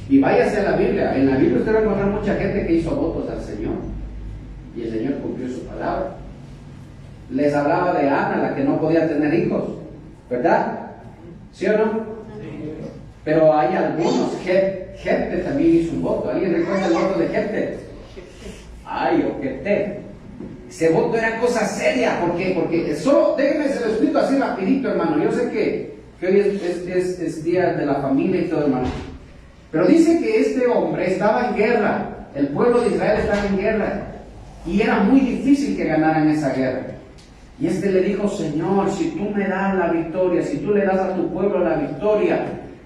A: Y váyase a la Biblia. En la Biblia usted va a encontrar mucha gente que hizo votos al Señor. Y el Señor cumplió su palabra. Les hablaba de Ana, la que no podía tener hijos. ¿Verdad? ¿Sí o no? Pero hay algunos que Jefte también hizo un voto. ¿Alguien recuerda el voto de Jefte? Ay, o Jefte. Ese voto era cosa seria. ¿Por qué? Porque solo, déjenme se lo explico así rapidito, hermano. Yo sé que hoy es día de la familia y todo, hermano. Pero dice que este hombre estaba en guerra. El pueblo de Israel estaba en guerra. Y era muy difícil que ganaran esa guerra. Y le dijo, Señor, si tú me das la victoria, si tú le das a tu pueblo la victoria,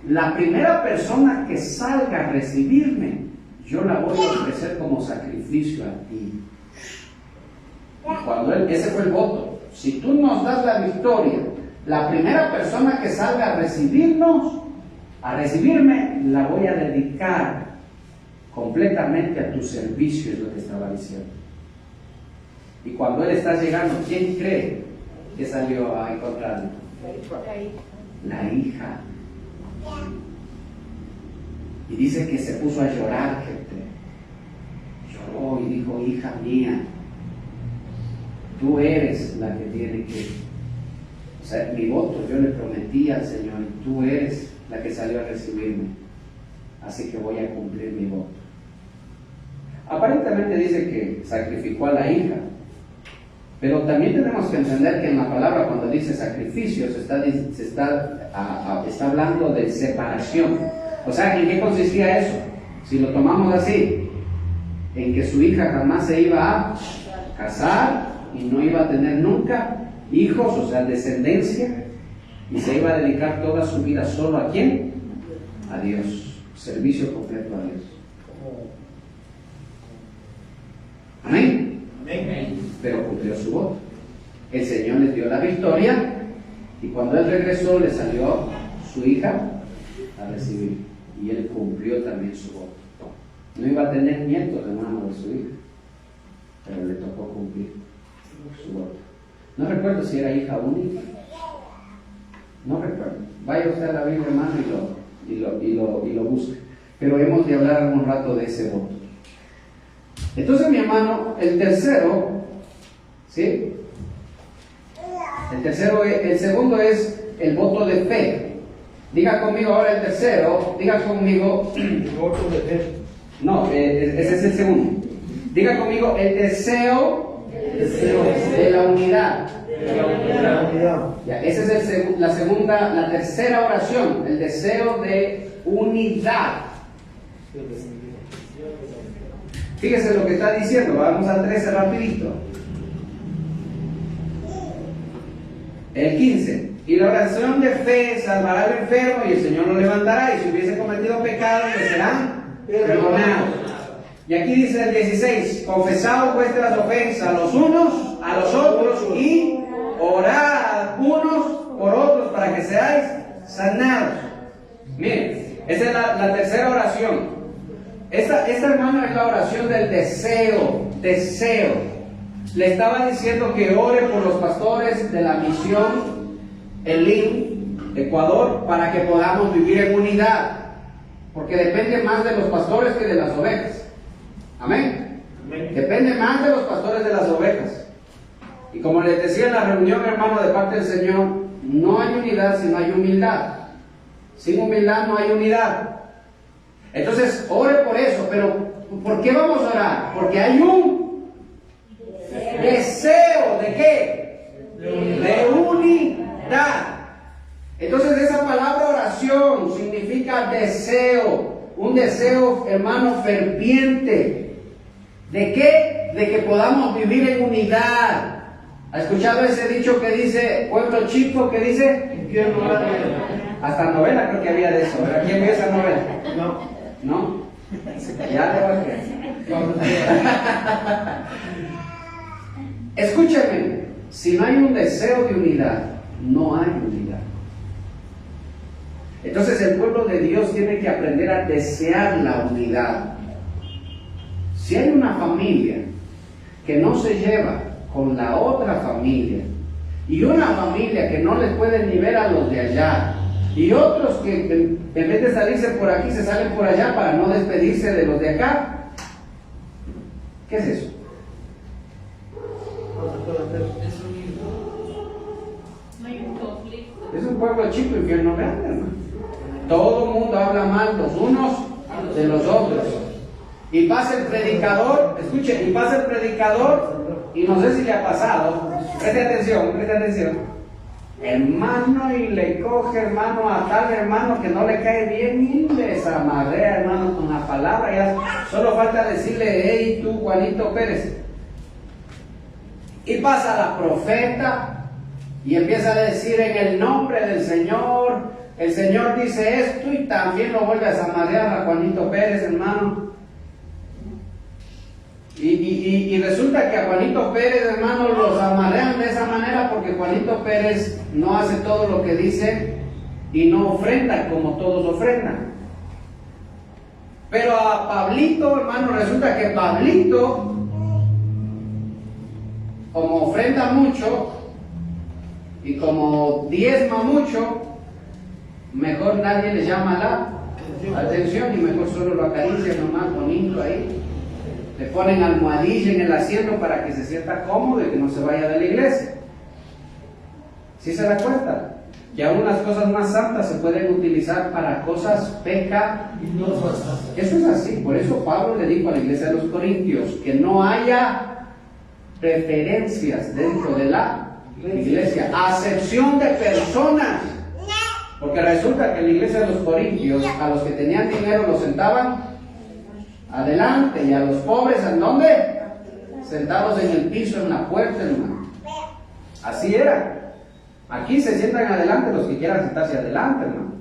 A: la primera persona que salga a recibirme, yo la voy a ofrecer como sacrificio a ti. Y cuando ese fue el voto. Si tú nos das la victoria, la primera persona que salga a recibirnos, a recibirme, la voy a dedicar completamente a tu servicio, es lo que estaba diciendo. Y cuando él está llegando, ¿quién cree que salió a encontrarlo? La hija. Y dice que se puso a llorar, gente. Lloró y dijo, hija mía, tú eres la que tiene que... O sea, mi voto yo le prometí al Señor, y tú eres la que salió a recibirme. Así que voy a cumplir mi voto. Aparentemente dice que sacrificó a la hija. Pero también tenemos que entender que en la palabra, cuando dice sacrificio, se está hablando de separación. O sea, ¿en qué consistía eso? Si lo tomamos así, en que su hija jamás se iba a casar y no iba a tener nunca hijos, o sea, descendencia, y se iba a dedicar toda su vida solo ¿a quién? A Dios. Servicio completo a Dios. Amén.
B: Amén.
A: Pero cumplió su voto. El Señor les dio la victoria y cuando él regresó le salió su hija a recibir y él cumplió también su voto. No iba a tener nietos, hermano, de su hija, pero le tocó cumplir su voto. No recuerdo si era hija única, no recuerdo. Vaya usted a la Biblia, hermano, y lo busque. Pero hemos de hablar algún rato de ese voto. Entonces, mi hermano, el tercero, ¿sí? El segundo es el voto de fe. Diga conmigo ahora el tercero, diga conmigo.
B: El voto de fe.
A: No, ese es el segundo. Diga conmigo el deseo de la unidad. Ya, esa es la tercera oración, el deseo de unidad. Fíjese lo que está diciendo, vamos al 13 rapidito. El 15. Y la oración de fe salvará al enfermo y el Señor lo levantará, y si hubiese cometido pecados le serán perdonados. Y aquí dice el 16, confesad vuestras ofensas los unos a los otros y orad unos por otros para que seáis sanados. Miren, esa es la tercera oración. Esta, hermano, es la oración del deseo. Le estaba diciendo que ore por los pastores de la misión Elim, Ecuador, para que podamos vivir en unidad, porque depende más de los pastores que de las ovejas. Amén. Depende más de los pastores de las ovejas. Y como les decía en la reunión, hermano, de parte del Señor, no hay unidad si no hay humildad. Sin humildad no hay unidad. Entonces, ore por eso. Pero ¿por qué vamos a orar? Porque hay un deseo ¿de qué? De unidad. Entonces, esa palabra oración significa deseo. Un deseo, hermano, ferviente. ¿De qué? De que podamos vivir en unidad. ¿Ha escuchado ese dicho que dice, pueblo chico, que dice? Infierno grande? Hasta novela creo que había de eso. ¿Pero quién vio esa novela? ¿No? Ya le voy a creer. Escúchame, si no hay un deseo de unidad, no hay unidad. Entonces el pueblo de Dios tiene que aprender a desear la unidad. Si hay una familia que no se lleva con la otra familia, y una familia que no les puede ni ver a los de allá, y otros que en vez de salirse por aquí se salen por allá para no despedirse de los de acá, ¿qué es eso? Es un pueblo chico, infierno grande, hermano. Todo el mundo habla mal los unos de los otros. Y pasa el predicador, escuchen, y pasa el predicador, y no sé si le ha pasado, preste atención, hermano, y le coge, hermano, a tal hermano que no le cae bien y le zamarrea, hermano, con la palabra. Ya solo falta decirle, hey, tú, Juanito Pérez. Y pasa la profeta y empieza a decir en el nombre del Señor, el Señor dice esto, y también lo vuelve a zamarrear a Juanito Pérez, hermano. Y resulta que a Juanito Pérez, hermano, los amarrean de esa manera porque Juanito Pérez no hace todo lo que dice y no ofrenda como todos ofrendan. Pero a Pablito, hermano, resulta que Pablito, como ofrenda mucho y como diezma mucho, mejor nadie le llama la atención y mejor solo lo acaricia nomás bonito ahí. Le ponen almohadilla en el asiento para que se sienta cómodo y que no se vaya de la iglesia. ¿Sí se da cuenta? Que aún las cosas más santas se pueden utilizar para cosas pecaminosas. Eso es así. Por eso Pablo le dijo a la iglesia de los Corintios que no haya preferencias dentro de la iglesia, a excepción de personas. Porque resulta que en la iglesia de los Corintios, a los que tenían dinero los sentaban adelante, y a los pobres, ¿en dónde? Sentados en el piso, en la puerta, hermano. Así era. Aquí se sientan adelante los que quieran sentarse adelante, hermano.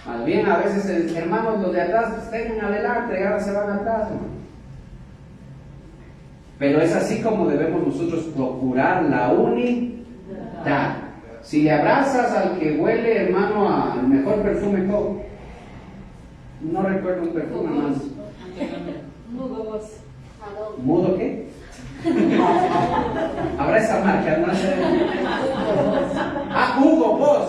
A: Más bien a veces, hermanos, los de atrás estén adelante y ahora se van atrás, hermano. Pero es así como debemos nosotros procurar la unidad. Si le abrazas al que huele, hermano, al mejor perfume, no recuerdo un perfume, hermano. ¿Mudo qué? Habrá esa marca, ¿no? Hugo Boss.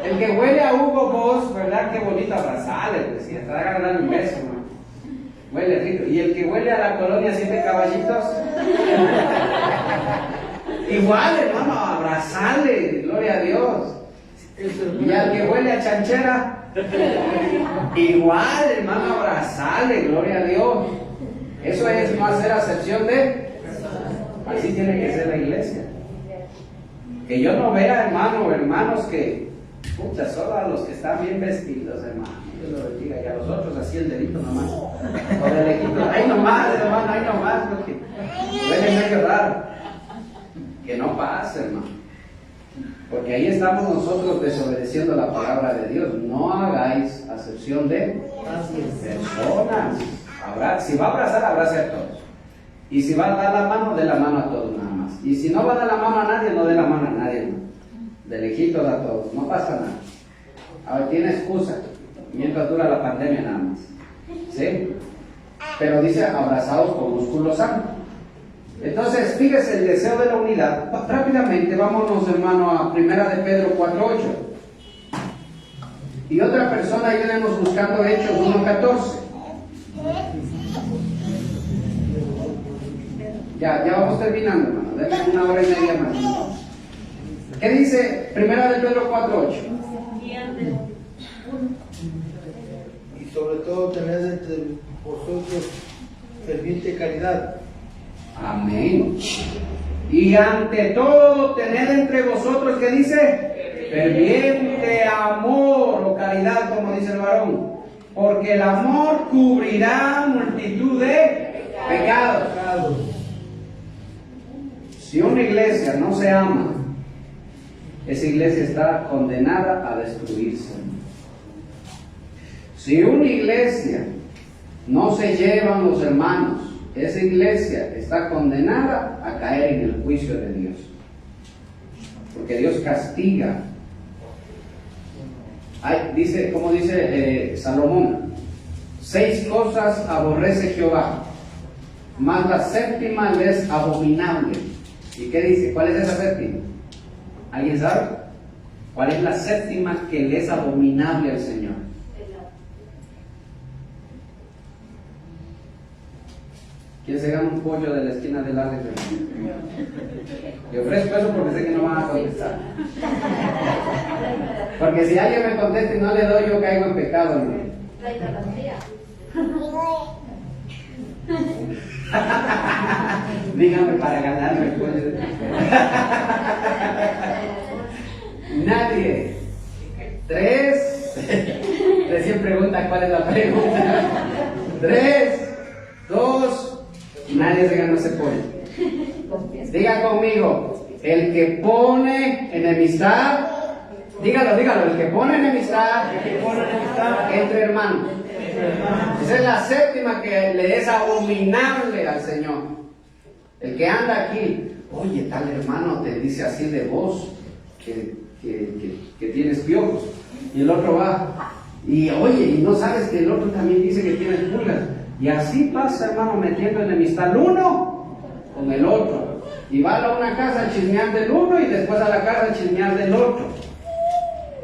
A: El que huele a Hugo Boss, ¿verdad? Qué bonito abrazarle, pues, y hasta agarrar un beso, ¿no? Huele rico. Y el que huele a la colonia 7 caballitos, igual, hermano, abrazarle, gloria a Dios. Y al que huele a chanchera, igual, hermano, abrazarle, gloria a Dios. Eso es no hacer acepción de. Así tiene que ser la iglesia. Que yo no vea, hermanos que, pucha, solo a los que están bien vestidos, hermano, Dios lo bendiga, y a los otros así el dedito nomás, o de lejito, ahí nomás, hermano, ahí nomás, porque huele medio raro. Que no pase, hermano. Porque ahí estamos nosotros desobedeciendo la palabra de Dios. No hagáis acepción de personas. Si va a abrazar, abrace a todos. Y si va a dar la mano, dé la mano a todos nada más. Y si no va a dar la mano a nadie, no dé la mano a nadie. ¿No? De lejitos a todos. No pasa nada. Ahora tiene excusa. Mientras dura la pandemia nada más. ¿Sí? Pero dice abrazados con músculo sano. Entonces, fíjese el deseo de la unidad. Rápidamente, vámonos, hermano, a 1 de Pedro 4:8. Y otra persona, ayúdenos buscando Hechos 1:14. Ya vamos terminando, hermano. Denme 1 hora y media más. ¿Qué dice 1 de Pedro 4:8?
B: Y sobre todo tened entre vosotros ferviente caridad.
A: Amén. Y ante todo tened entre vosotros, ¿qué dice? Ferviente amor o caridad, como dice el varón. Porque el amor cubrirá multitud de pecados. Si una iglesia no se ama, esa iglesia está condenada a destruirse. Si una iglesia no se llevan los hermanos, esa iglesia está condenada a caer en el juicio de Dios. Porque Dios castiga. Dice, como dice Salomón, 6 cosas aborrece Jehová, mas la séptima le es abominable. ¿Y qué dice? ¿Cuál es esa séptima? ¿Alguien sabe? ¿Cuál es la séptima que le es abominable al Señor? ¿Quién se gana un pollo de la esquina del Alex? Yo ofrezco eso porque sé que no van a contestar. Porque si alguien me contesta y no le doy, yo caigo en pecado, ¿no?
D: La idolatría.
A: Dígame para ganarme. Pues. Nadie. 3. Recién pregunta cuál es la pregunta. 3, 2. Nadie se ganó ese pollo. Diga conmigo. El que pone enemistad. Dígalo, el que pone enemistad entre hermanos. Esa es la séptima que le es abominable al Señor. El que anda aquí, oye, tal hermano te dice así de vos, que tienes piojos. Y el otro va, y oye, y no sabes que el otro también dice que tienes pulgas. Y así pasa, hermano, metiendo enemistad el uno con el otro. Y va a una casa a chismear del uno y después a la casa a chismear del otro.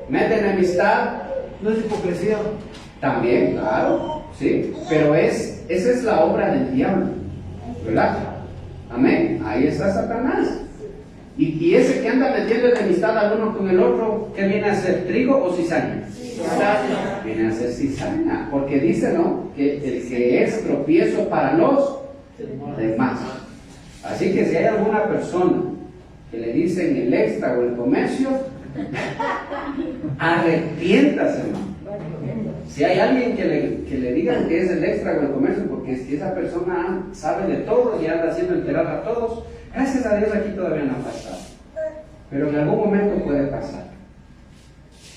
A: Mete enemistad.
B: No es hipocresía.
A: También, claro, sí, pero esa es la obra del diablo, ¿verdad? Amén, ahí está Satanás. Y ese que anda metiendo enemistad al uno con el otro, ¿qué viene a ser? ¿Trigo o cizaña? Cizaña. Viene a ser cizaña, porque dice, ¿no? Que el que es tropiezo para los demás. Así que si hay alguna persona que le dicen el extra o el comercio, arrepiéntase, hermano. Si hay alguien que le digan que es el extra o el comercio, porque si esa persona sabe de todo y anda haciendo enterar a todos, gracias a Dios aquí todavía no ha pasado. Pero en algún momento puede pasar.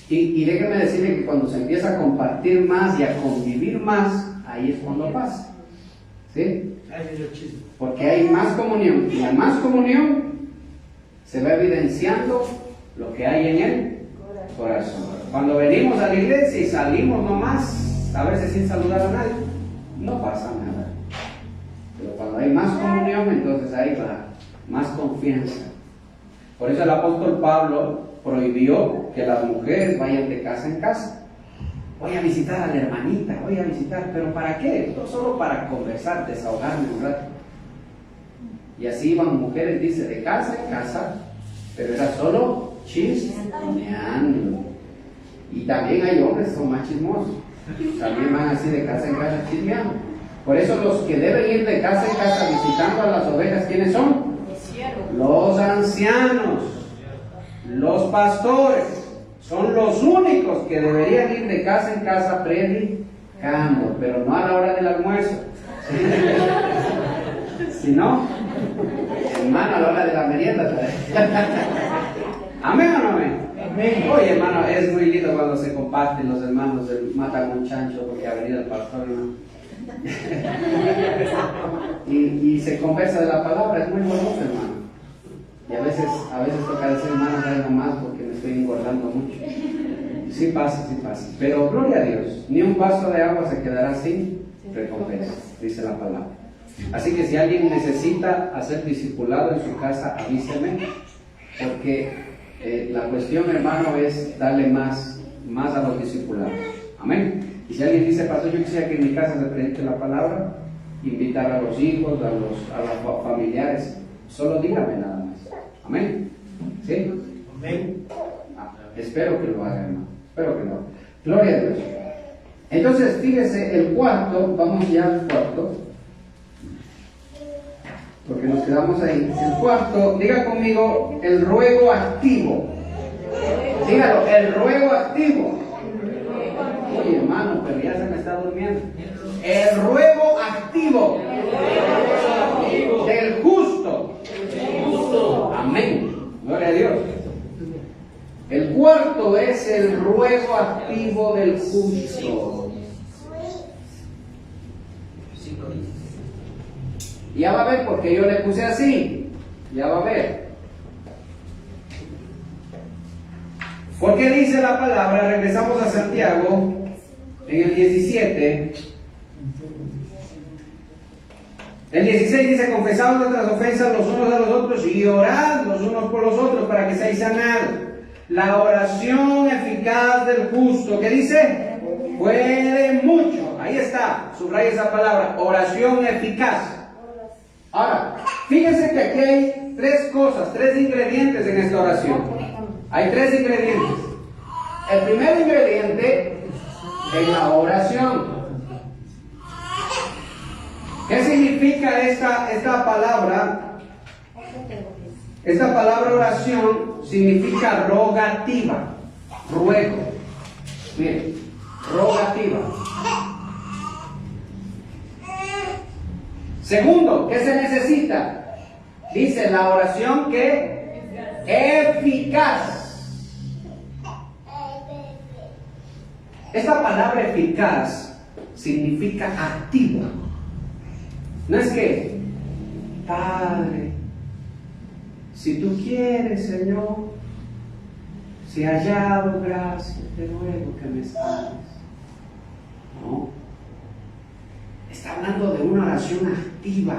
A: Y déjeme decirle que cuando se empieza a compartir más y a convivir más, ahí es cuando pasa. ¿Sí? Porque hay más comunión. Y la más comunión se va evidenciando lo que hay en el corazón. Cuando venimos a la iglesia y salimos nomás, a veces sin saludar a nadie, no pasa nada. Pero cuando hay más comunión, entonces ahí va, más confianza. Por eso el apóstol Pablo prohibió que las mujeres vayan de casa en casa. Voy a visitar a la hermanita, voy a visitar, pero ¿para qué? No solo para conversar, desahogarme un rato. Y así iban mujeres, dice, de casa en casa, pero era solo chismeando. Y también hay hombres que son más chismosos, también van así de casa en casa chismeando. Por eso los que deben ir de casa en casa visitando a las ovejas, ¿quiénes son? Los ancianos, los pastores, son los únicos que deberían ir de casa en casa predicando, pero no a la hora del almuerzo. Si no, hermano, a la hora de la merienda. ¿Amén o no amén? Amén. Oye, hermano, es muy lindo cuando se comparten los hermanos, matan un chancho porque ha venido el pastor, hermano. y se conversa de la palabra, es muy bonito, hermano. Y a veces toca decir, hermano, traigo más porque me estoy engordando mucho. Sí pasa. Pero gloria a Dios, ni un vaso de agua se quedará sin recompensa, dice la palabra. Así que si alguien necesita hacer discipulado en su casa, avíseme, porque la cuestión, hermano, es darle más a los discipulados. Amén. Y si alguien dice, pastor, yo quisiera que en mi casa se predique la palabra, invitar a los hijos, a los familiares, solo dígame nada más. Amén. ¿Sí?
B: Amén.
A: Espero que lo haga, hermano. Espero que lo haga. Gloria a Dios. Entonces, fíjese, el cuarto, vamos ya al cuarto, porque nos quedamos ahí. El cuarto, diga conmigo, el ruego activo. Dígalo, el ruego activo. Oye, hermano, pero ya se me está durmiendo. El ruego activo del justo. Amén. Gloria a Dios. El cuarto es el ruego activo del justo. Ya va a ver porque yo le puse así. Ya va a ver. Porque dice la palabra, regresamos a Santiago, en el 17. El 16 dice, confesad nuestras ofensas los unos a los otros y orad los unos por los otros para que seáis sanados. La oración eficaz del justo, ¿qué dice? Puede mucho. Ahí está, subraya esa palabra, oración eficaz. Ahora, fíjense que aquí hay tres ingredientes en esta oración. Hay tres ingredientes. El primer ingrediente en la oración. ¿Qué significa esta palabra? Esta palabra oración significa rogativa, ruego. Miren, rogativa. Segundo, ¿qué se necesita? Dice la oración que eficaz. Esta palabra eficaz significa activa. No es que, Padre, si tú quieres, Señor, si hallado gracia, te ruego que me salves. No. Está hablando de una oración activa,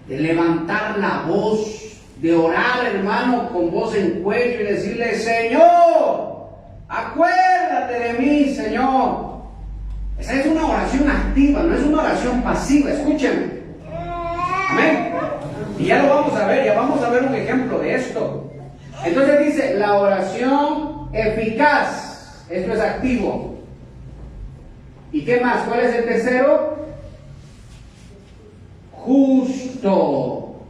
A: de levantar la voz, de orar, hermano, con voz en cuello y decirle, Señor, acuérdate de mí, Señor. Esa es una oración activa, no es una oración pasiva, escúchenme. Amén. Y ya lo vamos a ver, ya vamos a ver un ejemplo de esto. Entonces dice, la oración eficaz, esto es activo. ¿Y qué más? ¿Cuál es el tercero? Justo.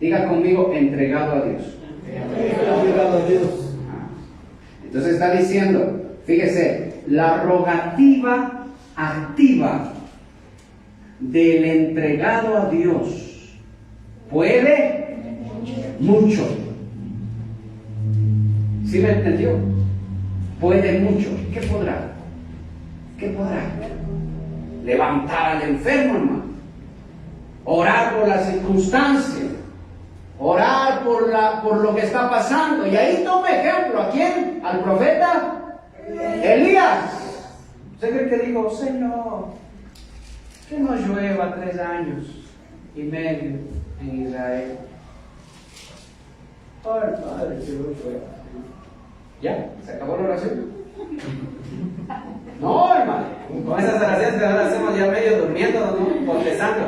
A: Diga conmigo, entregado a Dios.
B: Entregado a Dios.
A: Entonces está diciendo, fíjese, la rogativa activa del entregado a Dios puede mucho. ¿Sí me entendió? Puede mucho. ¿Qué podrá? ¿Qué podrá? Levantar al enfermo, hermano. Orar por la circunstancia. Orar por lo que está pasando. Y ahí toma ejemplo. ¿A quién? Al profeta Elías. ¿Usted cree que digo, Señor, que no llueva 3 años y medio en Israel? Ay, Padre, que no llueva. ¿Ya? ¿Se acabó la oración? No, hermano. Con esas oraciones que ahora hacemos ya medio durmiendo, ¿no? Bostezando.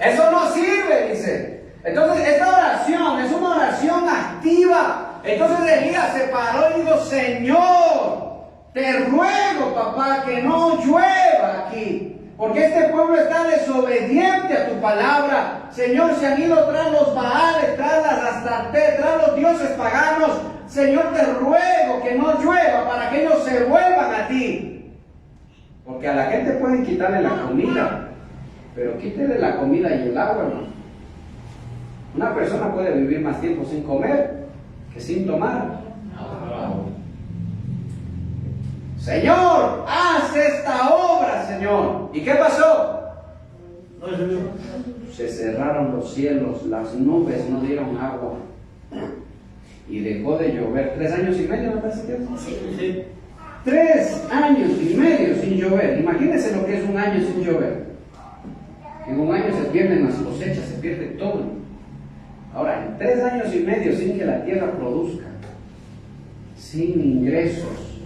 A: Eso no sirve, dice. Entonces, esta oración es una oración activa. Entonces Elías se paró y dijo, Señor, te ruego, papá, que no llueva aquí. Porque este pueblo está desobediente a tu palabra. Señor, se han ido tras los Baales, tras las Astartés, tras los dioses paganos. Señor, te ruego que no llueva para que ellos se vuelvan a ti. Porque a la gente pueden quitarle la comida, pero quítele la comida y el agua, hermano. Una persona puede vivir más tiempo sin comer que sin tomar. Señor, haz esta obra, Señor. ¿Y qué pasó? Se cerraron los cielos, las nubes no dieron agua. Y dejó de llover 3 años y medio, ¿no parece que?
B: Sí.
A: 3 años y medio sin llover. Imagínense lo que es un año sin llover. En un año se pierden las cosechas, se pierde todo. Ahora, en 3 años y medio sin que la tierra produzca, sin ingresos,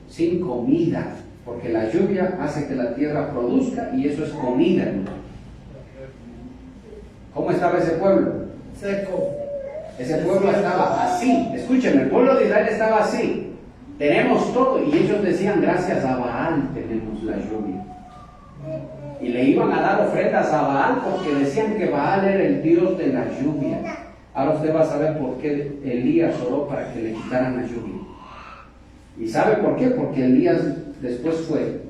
A: sin comida, porque la lluvia hace que la tierra produzca y eso es comida. ¿Cómo estaba ese pueblo?
B: Seco.
A: Ese pueblo estaba así. Escúchenme, el pueblo de Israel estaba así. Tenemos todo y ellos decían, gracias a Baal tenemos la lluvia. Y le iban a dar ofrendas a Baal porque decían que Baal era el Dios de la lluvia. Ahora usted va a saber por qué Elías oró para que le quitaran la lluvia. ¿Y sabe por qué? Porque Elías después fue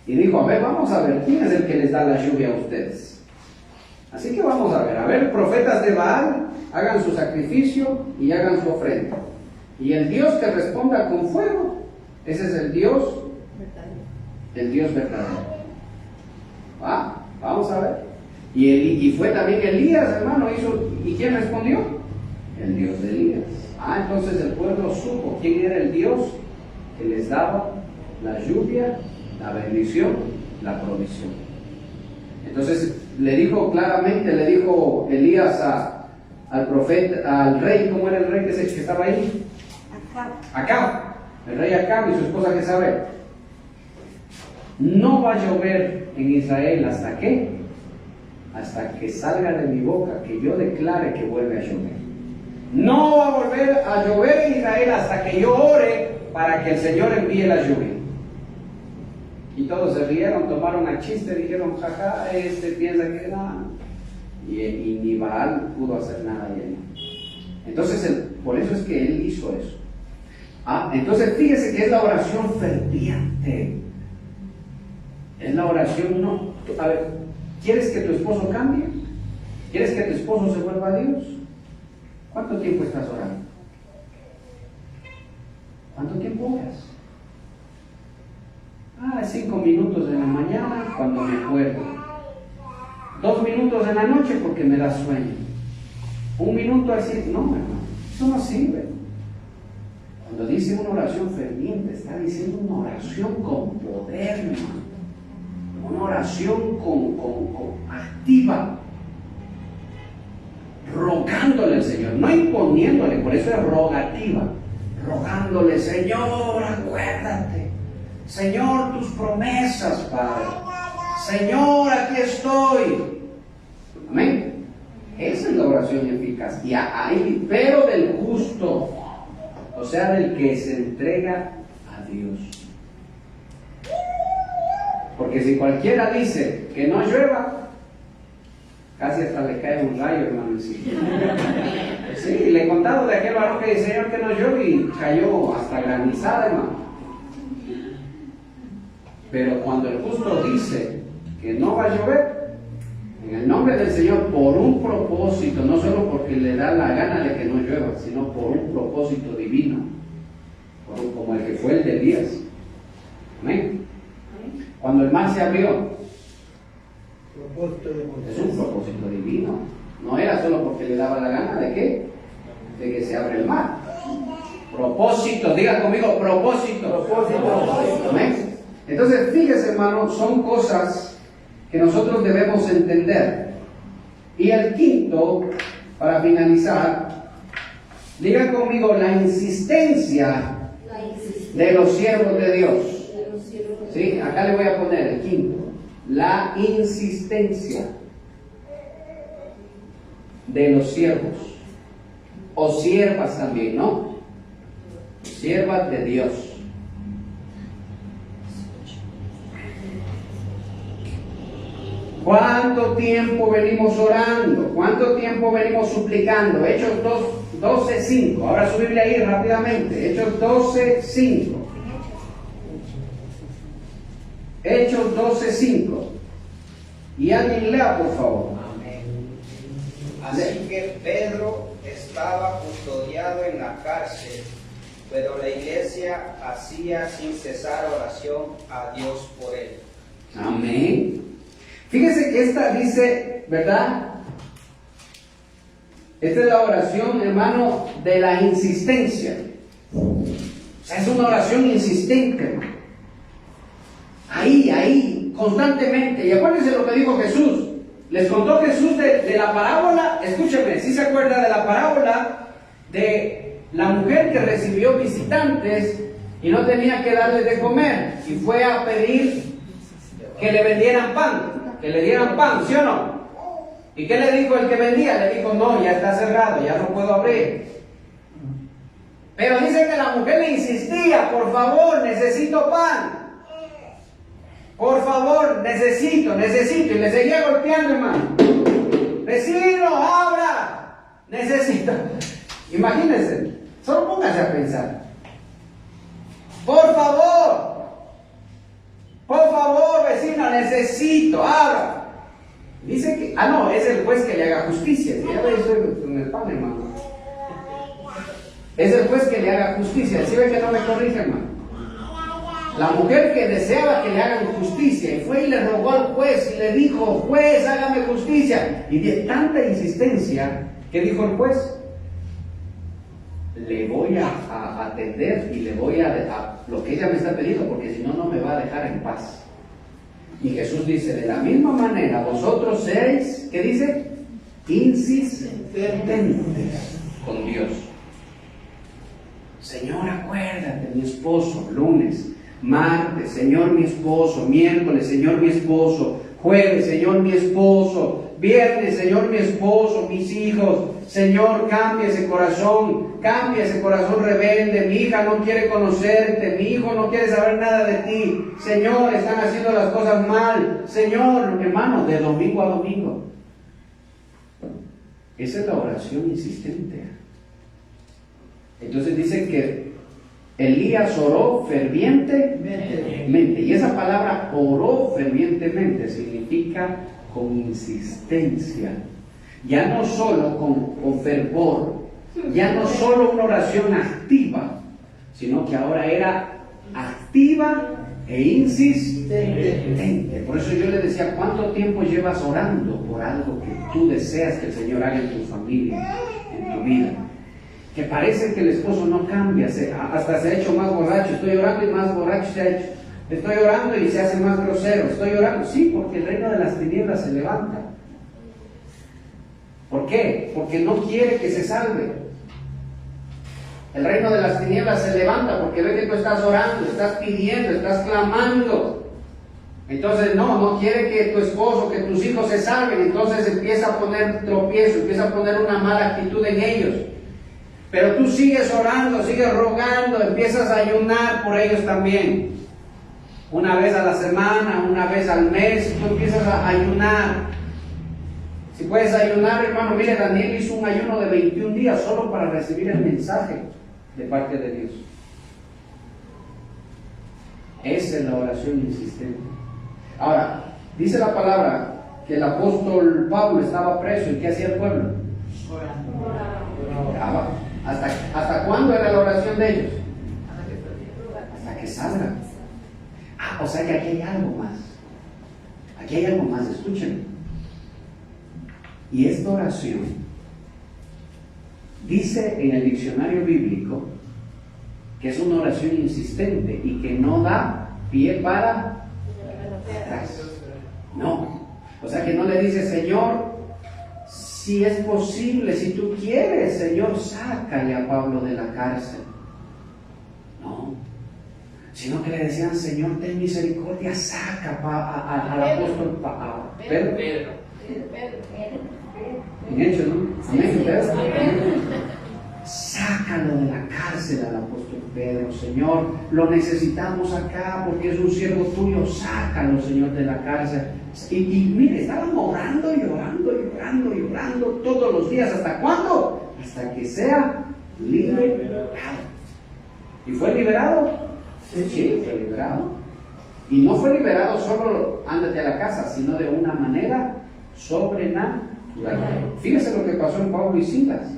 A: y dijo, a ver, vamos a ver, ¿quién es el que les da la lluvia a ustedes? Así que vamos a ver, profetas de Baal, hagan su sacrificio y hagan su ofrenda. Y el Dios que responda con fuego, ese es el Dios verdadero. Vamos a ver. Y fue también Elías, hermano, ¿y quién respondió? El Dios de Elías. Entonces el pueblo supo quién era el Dios que les daba la lluvia, la bendición, la provisión. Entonces le dijo claramente, le dijo Elías al profeta, al rey, ¿cómo era el rey que estaba ahí? Acab, el rey Acab y su esposa Jezabel. No va a llover en Israel hasta qué? Hasta que salga de mi boca que yo declare que vuelve a llover. No va a volver a llover en Israel hasta que yo ore para que el Señor envíe la lluvia. Y todos se rieron, tomaron a chiste, dijeron, jaja, piensa que nada. Y ni Baal pudo hacer nada ahí. Entonces, por eso es que él hizo eso. Entonces fíjese que es la oración ferviente. Es la oración, no. A ver, ¿quieres que tu esposo cambie? ¿Quieres que tu esposo se vuelva a Dios? ¿Cuánto tiempo estás orando? ¿Cuánto tiempo oras? 5 minutos en la mañana cuando me acuerdo. 2 minutos en la noche porque me da sueño. 1 minuto así. No, hermano, eso no sirve. Cuando dice una oración ferviente, está diciendo una oración con poder, hermano. Una oración activa. Rogándole al Señor, no imponiéndole, por eso es rogativa. Rogándole, Señor, acuérdate. Señor, tus promesas, Padre. Señor, aquí estoy. Amén. Esa es la oración eficaz. Pero del justo, o sea, del que se entrega a Dios. Porque si cualquiera dice que no llueva, casi hasta le cae un rayo, hermano. Sí, le he contado de aquel varón que dice, Señor, que no llueve, y cayó hasta granizada, hermano. Pero cuando el justo dice que no va a llover, en el nombre del Señor, por un propósito, no solo porque le da la gana de que no llueva, sino por un propósito divino, como el que fue el de Elías. Amén. Cuando el mar se abrió, es un propósito divino. No era solo porque le daba la gana de qué, de que se abre el mar. Propósito, diga conmigo, propósito. Amén. Entonces, fíjese, hermano, son cosas que nosotros debemos entender. Y el quinto, para finalizar, diga conmigo, la insistencia de los siervos de Dios. ¿Sí? Acá le voy a poner el quinto. La insistencia de los siervos. O siervas también, ¿no? Siervas de Dios. ¿Cuánto tiempo venimos orando? ¿Cuánto tiempo venimos suplicando? Hechos 12:5. Ahora su Biblia ahí rápidamente. Hechos 12:5. Hechos 12:5. Y alguien lea, por favor.
E: Amén. Así que Pedro estaba custodiado en la cárcel, pero la iglesia hacía sin cesar oración a Dios por él.
A: Amén. Fíjese que esta dice, ¿verdad? Esta es la oración, hermano, de la insistencia. O sea, es una oración insistente. Ahí, constantemente. Y acuérdense lo que dijo Jesús. Les contó Jesús de la parábola. Escúcheme, si se acuerda de la parábola de la mujer que recibió visitantes y no tenía que darles de comer. Y fue a pedir que le vendieran pan. Que le dieran pan, ¿sí o no? ¿Y qué le dijo el que vendía? Le dijo, no, ya está cerrado, ya no puedo abrir. Pero dice que la mujer le insistía, por favor, necesito pan. Por favor, necesito. Y le seguía golpeando, hermano. Vecino, abra. Necesito. Imagínense, solo póngase a pensar. Por favor, vecino, necesito, abra. Dice que, no, es el juez que le haga justicia. Ya ve, estoy con el pan, hermano. Es el juez que le haga justicia. ¿Sí ve que no me corrige, hermano? La mujer que deseaba que le hagan justicia y fue y le rogó al juez y le dijo, juez, hágame justicia. Y de tanta insistencia, ¿qué dijo el juez? Le voy a atender y le voy a lo que ella me está pidiendo, porque si no, no me va a dejar en paz. Y Jesús dice, de la misma manera, vosotros seréis, ¿qué dice? Insistentes con Dios. Señor, acuérdate, mi esposo, lunes, martes, Señor, mi esposo, miércoles, Señor, mi esposo, jueves, Señor, mi esposo, viernes, Señor, mi esposo, mis hijos, Señor, cambia ese corazón rebelde. Mi hija no quiere conocerte, mi hijo no quiere saber nada de ti. Señor, están haciendo las cosas mal. Señor, hermano, de domingo a domingo. Esa es la oración insistente. Entonces dice que Elías oró fervientemente. Y esa palabra oró fervientemente significa con insistencia. Ya no solo con fervor, ya no solo una oración activa, sino que ahora era activa e insistente. Por eso yo le decía, ¿cuánto tiempo llevas orando por algo que tú deseas que el Señor haga en tu familia, en tu vida? Que parece que el esposo no cambia, hasta se ha hecho más borracho. Estoy orando y más borracho se ha hecho. Estoy orando y se hace más grosero. Estoy orando, sí, porque el reino de las tinieblas se levanta. ¿Por qué? Porque no quiere que se salve. El reino de las tinieblas se levanta porque ve que tú estás orando, estás pidiendo, estás clamando. Entonces no quiere que tu esposo, que tus hijos se salven. Entonces empieza a poner tropiezo, empieza a poner una mala actitud en ellos. Pero tú sigues orando, sigues rogando, empiezas a ayunar por ellos también. Una vez a la semana, una vez al mes, tú empiezas a ayunar. Si puedes ayunar, hermano, mire, Daniel hizo un ayuno de 21 días solo para recibir el mensaje de parte de Dios. Esa es la oración insistente. Ahora, dice la palabra que el apóstol Pablo estaba preso. ¿Y qué hacía el pueblo? Oraba. ¿Hasta cuándo era la oración de ellos? Hasta que salga. O sea que aquí hay algo más. Aquí hay algo más, escuchen. Y esta oración dice en el diccionario bíblico que es una oración insistente y que no da pie para atrás. No. O sea que no le dice, Señor, si es posible, si tú quieres, Señor, sácale a Pablo de la cárcel. No. Sino que le decían, Señor, ten misericordia, saca al apóstol Pedro. En Hechos, ¿no? Amén. Sácalo de la cárcel al apóstol Pedro, Señor. Lo necesitamos acá porque es un siervo tuyo. Sácalo, Señor, de la cárcel. Y mire, estaban orando y orando todos los días. ¿Hasta cuándo? Hasta que sea liberado. ¿Y fue liberado? Sí, fue liberado. Y no fue liberado solo ándate a la casa, sino de una manera sobrenatural. Fíjese lo que pasó en Pablo y Silas.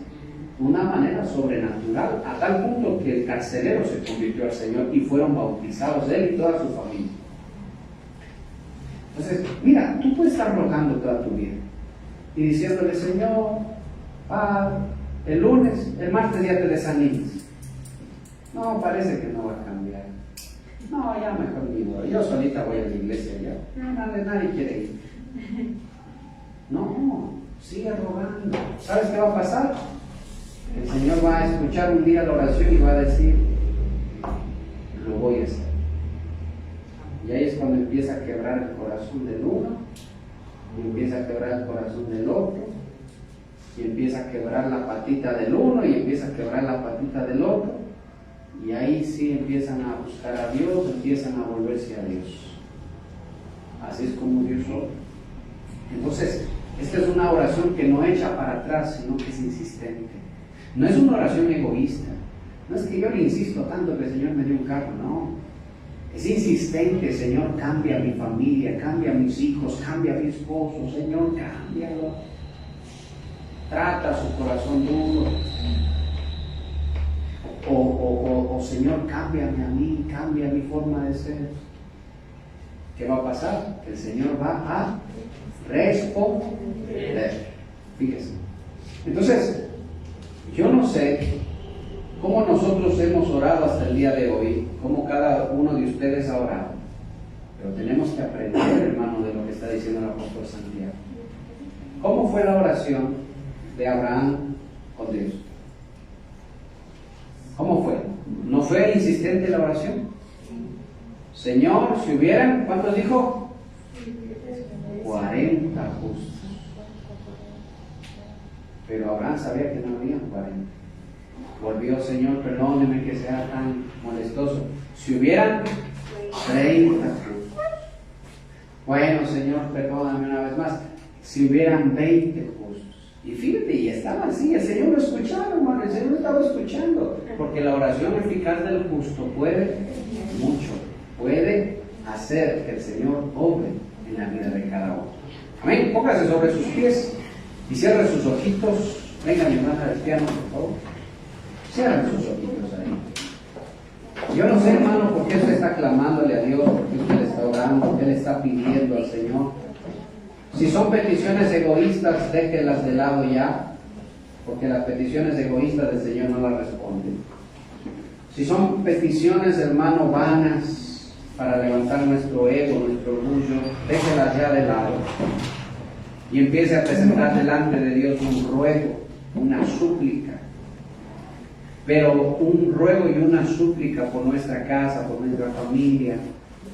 A: Una manera sobrenatural, a tal punto que el carcelero se convirtió al Señor y fueron bautizados él y toda su familia. Entonces, mira, tú puedes estar rogando toda tu vida y diciéndole, Señor, el lunes, el martes ya te desanimes. No, parece que no va a cambiar. No, ya mejor ni modo. Yo solita voy a la iglesia ya. Nadie quiere ir. No, sigue rogando. ¿Sabes qué va a pasar? El Señor va a escuchar un día la oración y va a decir, lo voy a hacer. Y ahí es cuando empieza a quebrar el corazón del uno, y empieza a quebrar el corazón del otro, y empieza a quebrar la patita del uno, y empieza a quebrar la patita del otro, y ahí sí empiezan a buscar a Dios, empiezan a volverse a Dios. Así es como Dios obra. Entonces, esta es una oración que no echa para atrás, sino que es insistente. No es una oración egoísta. No es que yo le insisto tanto que el Señor me dé un carro, no. Es insistente, Señor, cambia a mi familia, cambia a mis hijos, cambia a mi esposo, Señor, cámbialo. Trata su corazón duro. O Señor, cámbiame a mí, cambia mi forma de ser. ¿Qué va a pasar? Que el Señor va a responder. Fíjese. Entonces, yo no sé cómo nosotros hemos orado hasta el día de hoy, cómo cada uno de ustedes ha orado, pero tenemos que aprender, hermano, de lo que está diciendo el apóstol Santiago. ¿Cómo fue la oración de Abraham con Dios? ¿Cómo fue? ¿No fue insistente la oración? Señor, si hubieran, ¿cuántos dijo? 40 justos. Pero Abraham sabía que no había 40. Volvió, Señor, perdóneme que sea tan molestoso. Si hubieran 30 justos. Bueno, Señor, perdóname una vez más. Si hubieran 20 justos. Y fíjate, y estaba así, el Señor lo escuchaba, hermano, el Señor lo estaba escuchando. Porque la oración eficaz del justo puede mucho. Puede hacer que el Señor obre en la vida de cada uno. Amén. Póngase sobre sus pies y cierre sus ojitos. Venga, mi hermana del piano, por favor. Cierren sus ojitos ahí. Yo no sé, hermano, por qué usted está clamándole a Dios, por qué usted le está orando, por qué le está pidiendo al Señor. Si son peticiones egoístas, déjenlas de lado ya, porque las peticiones egoístas del Señor no las responden. Si son peticiones, hermano, vanas, para levantar nuestro ego, nuestro orgullo, déjenlas ya de lado. Y empiece a presentar delante de Dios un ruego, una súplica. Pero un ruego y una súplica por nuestra casa, por nuestra familia,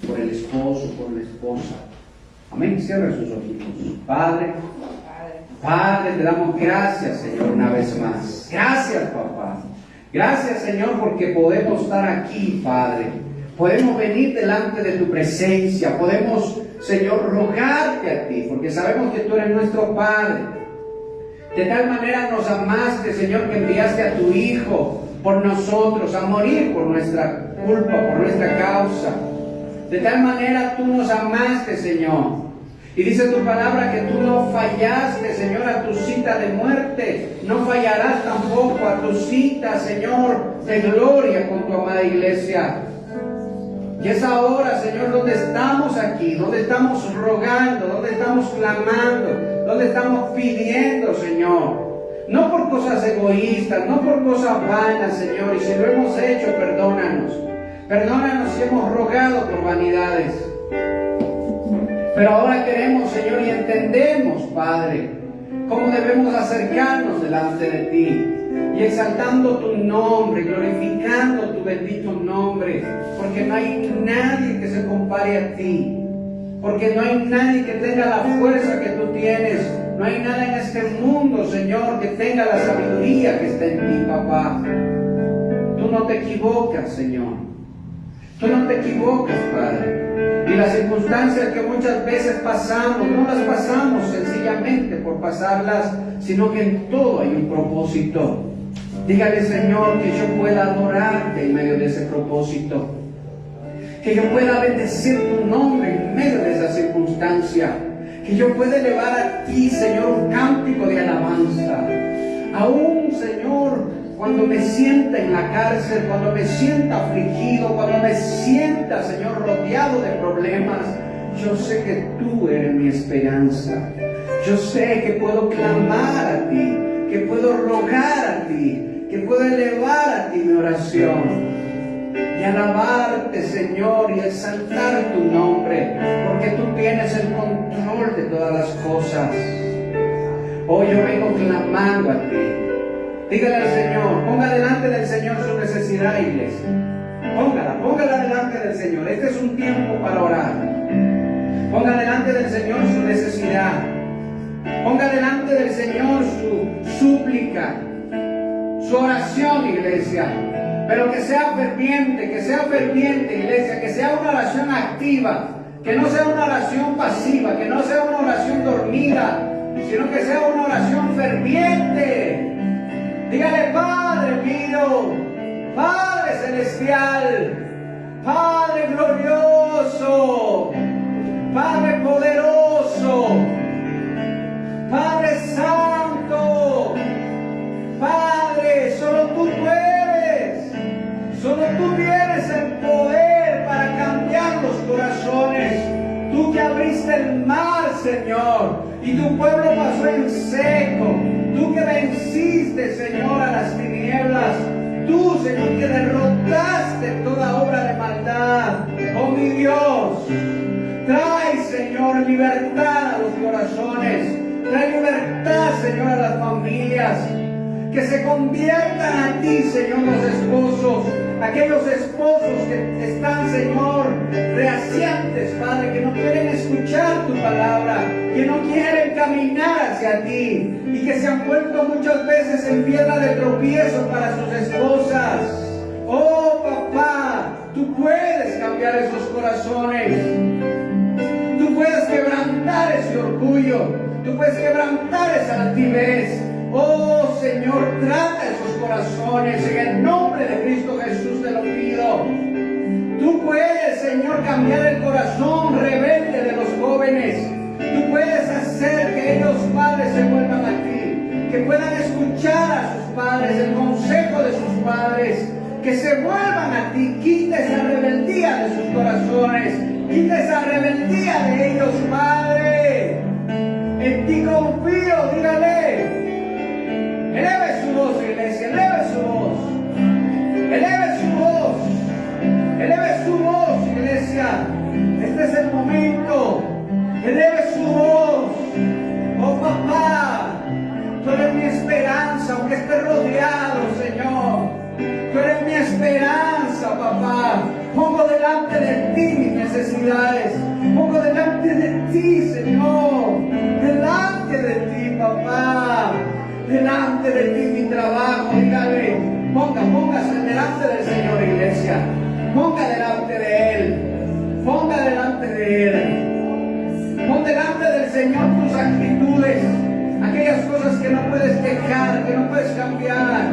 A: por el esposo, por la esposa. Amén. Cierre sus ojitos. Padre, te damos gracias, Señor, una vez más. Gracias, papá. Gracias, Señor, porque podemos estar aquí, Padre. Podemos venir delante de tu presencia. Podemos, Señor, rogarte a ti, porque sabemos que tú eres nuestro Padre. De tal manera nos amaste, Señor, que enviaste a tu Hijo por nosotros, a morir por nuestra culpa, por nuestra causa. De tal manera tú nos amaste, Señor. Y dice tu palabra que tú no fallaste, Señor, a tu cita de muerte. No fallarás tampoco a tu cita, Señor, de gloria con tu amada iglesia. Y es ahora, Señor, donde estamos aquí, donde estamos rogando, donde estamos clamando, donde estamos pidiendo, Señor. No por cosas egoístas, no por cosas vanas, Señor. Y si lo hemos hecho, perdónanos. Perdónanos si hemos rogado por vanidades. Pero ahora queremos, Señor, y entendemos, Padre, cómo debemos acercarnos delante de ti. Y exaltando tu nombre, glorificando tu bendito nombre. Porque no hay nadie que se compare a ti. Porque no hay nadie que tenga la fuerza que tú tienes. No hay nada en este mundo, Señor, que tenga la sabiduría que está en ti, papá. Tú no te equivocas, Señor. Tú no te equivocas, Padre. Y las circunstancias que muchas veces pasamos, no las pasamos sencillamente por pasarlas, sino que en todo hay un propósito. Dígale, Señor, que yo pueda adorarte en medio de ese propósito. Que yo pueda bendecir tu nombre en medio de esa circunstancia. Que yo pueda elevar a ti, Señor, un cántico de alabanza. Aún, Señor, cuando me sienta en la cárcel, cuando me sienta afligido, cuando me sienta, Señor, rodeado de problemas, yo sé que tú eres mi esperanza. Yo sé que puedo clamar a ti, que puedo rogar a ti, que puedo elevar a ti mi oración y alabarte, Señor, y exaltar tu nombre, porque tú tienes el control de todas las cosas. Hoy yo vengo clamando a ti. Dígale al Señor, ponga delante del Señor su necesidad, iglesia. Póngala delante del Señor. Este es un tiempo para orar. Ponga delante del Señor su necesidad. Ponga delante del Señor su súplica, su oración, iglesia. Pero que sea ferviente, iglesia. Que sea una oración activa. Que no sea una oración pasiva. Que no sea una oración dormida. Sino que sea una oración ferviente. Dígale, Padre mío, Padre celestial, Padre glorioso, Padre poderoso, Padre santo, Padre, solo tú puedes, solo tú tienes el poder para cambiar los corazones. Tú que abriste el mar, Señor, y tu pueblo pasó en seco. Tú que venciste, Señor, a las tinieblas. Tú, Señor, que derrotaste toda obra de maldad. Oh, mi Dios, trae, Señor, libertad a los corazones. Trae libertad, Señor, a las familias. Que se conviertan a ti, Señor, los esposos. aquellos esposos que están, Señor, reacientes, Padre, que no quieren escuchar tu palabra, que no quieren caminar hacia ti y que se han vuelto muchas veces en piedra de tropiezo para sus esposas. Oh, papá, tú puedes cambiar esos corazones. Tú puedes quebrantar ese orgullo. Tú puedes quebrantar esa altivez. Oh, Señor, trata esos corazones. En el nombre de Cristo Jesús te lo pido. Tú puedes, Señor, cambiar el corazón rebelde de los jóvenes. Tú puedes hacer que ellos, padres, se vuelvan a ti. Que puedan escuchar a sus padres, el consejo de sus padres. Que se vuelvan a ti. Quita esa rebeldía de sus corazones. Quita esa rebeldía de ellos, Padre. En ti confío, dígale. Eleve su voz, iglesia, eleve su voz. Eleve su voz. Eleve su voz, iglesia. Este es el momento. Eleve su voz. Oh, papá, tú eres mi esperanza, aunque esté rodeado, Señor. Tú eres mi esperanza, papá. Pongo delante de ti mis necesidades. Pongo delante de ti, Señor. Delante de ti, papá. Delante de ti mi trabajo. Dígale, póngase delante del Señor, iglesia. Ponga delante de Él. Ponga delante de Él. Pon delante del Señor tus actitudes. Aquellas cosas que no puedes dejar, que no puedes cambiar.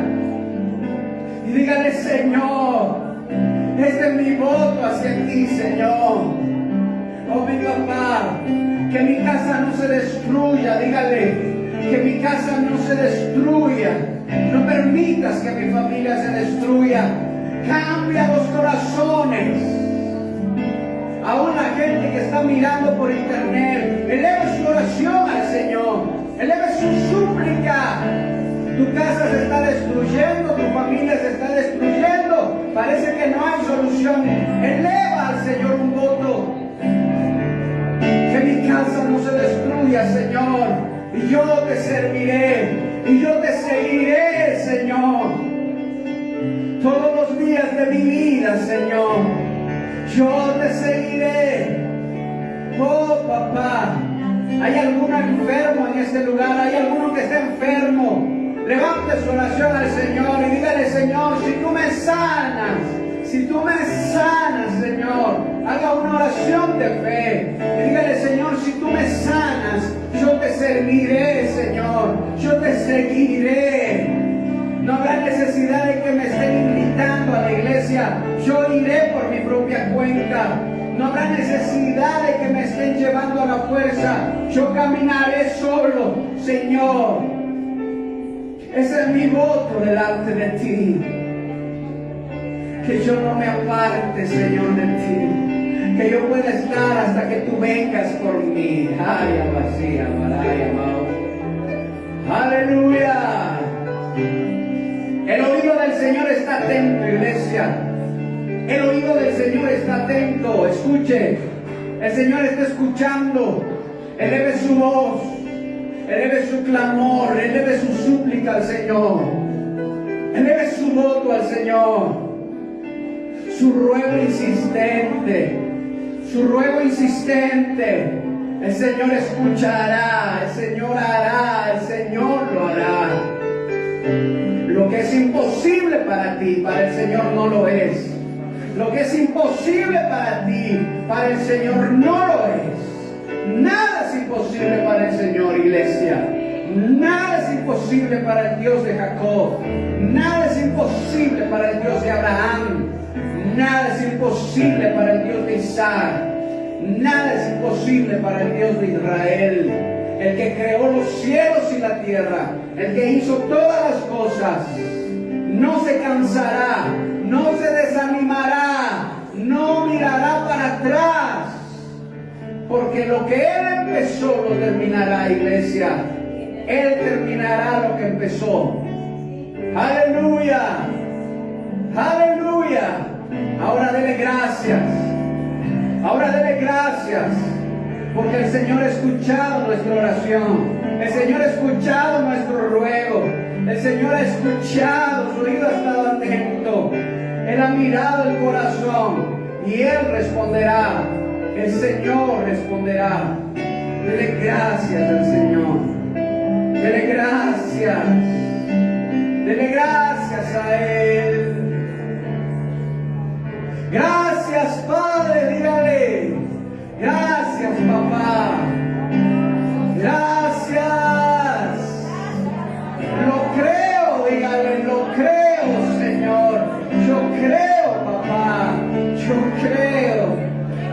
A: Y dígale, Señor, este es mi voto hacia ti, Señor. Oh, mi papá, que mi casa no se destruya. Dígale, que mi casa no se destruya. No permitas que mi familia se destruya. Cambia los corazones. Aún la gente que está mirando por internet, eleve su oración al Señor. Eleve su súplica. Tu casa se está destruyendo, tu familia se está destruyendo. Parece que no hay solución. Eleva al Señor un voto. Que mi casa no se destruya, Señor. Y yo te serviré. Y yo te seguiré, Señor. Todos los días de mi vida, Señor. Yo te seguiré. Oh, papá. ¿Hay algún enfermo en este lugar? ¿Hay alguno que esté enfermo? Levante su oración al Señor y dígale, Señor, si tú me sanas, Señor, haga una oración de fe. Y dígale, Señor, si tú me sanas, yo te serviré, Señor, yo te seguiré. No habrá necesidad de que me estén invitando a la iglesia, yo iré por mi propia cuenta. No habrá necesidad de que me estén llevando a la fuerza, yo caminaré solo, Señor. Ese es mi voto delante de ti. Que yo no me aparte, Señor, de ti. Que yo pueda estar hasta que tú vengas por mí. Ay, vacía, malaya, aleluya. El oído del Señor está atento, iglesia. El oído del Señor está atento. Escuche. El Señor está escuchando. Eleve su voz. Eleve su clamor, eleve su súplica al Señor. Eleve su voto al Señor. Su ruego insistente. Su ruego insistente. El Señor escuchará, el Señor hará, el Señor lo hará. Lo que es imposible para ti, para el Señor no lo es. Lo que es imposible para ti, para el Señor no lo es. Nada es imposible para el Señor, iglesia. Nada es imposible para el Dios de Jacob. Nada es imposible para el Dios de Abraham. Nada es imposible para el Dios de Isaac. Nada es imposible para el Dios de Israel. El que creó los cielos y la tierra. El que hizo todas las cosas. No se cansará. No se desanimará. No mirará para atrás. Porque lo que Él empezó lo terminará, iglesia. Él terminará lo que empezó. Aleluya. Aleluya. Ahora dele gracias. Ahora dele gracias. Porque el Señor ha escuchado nuestra oración. El Señor ha escuchado nuestro ruego. El Señor ha escuchado, su oído ha estado atento. Él Él ha mirado el corazón y Él responderá. El Señor responderá. Dele gracias al Señor. Dele gracias. Dele gracias a Él. Gracias, Padre, dígale. Gracias, papá. Gracias. Lo creo, dígale, lo creo, Señor. Yo creo, papá. Yo creo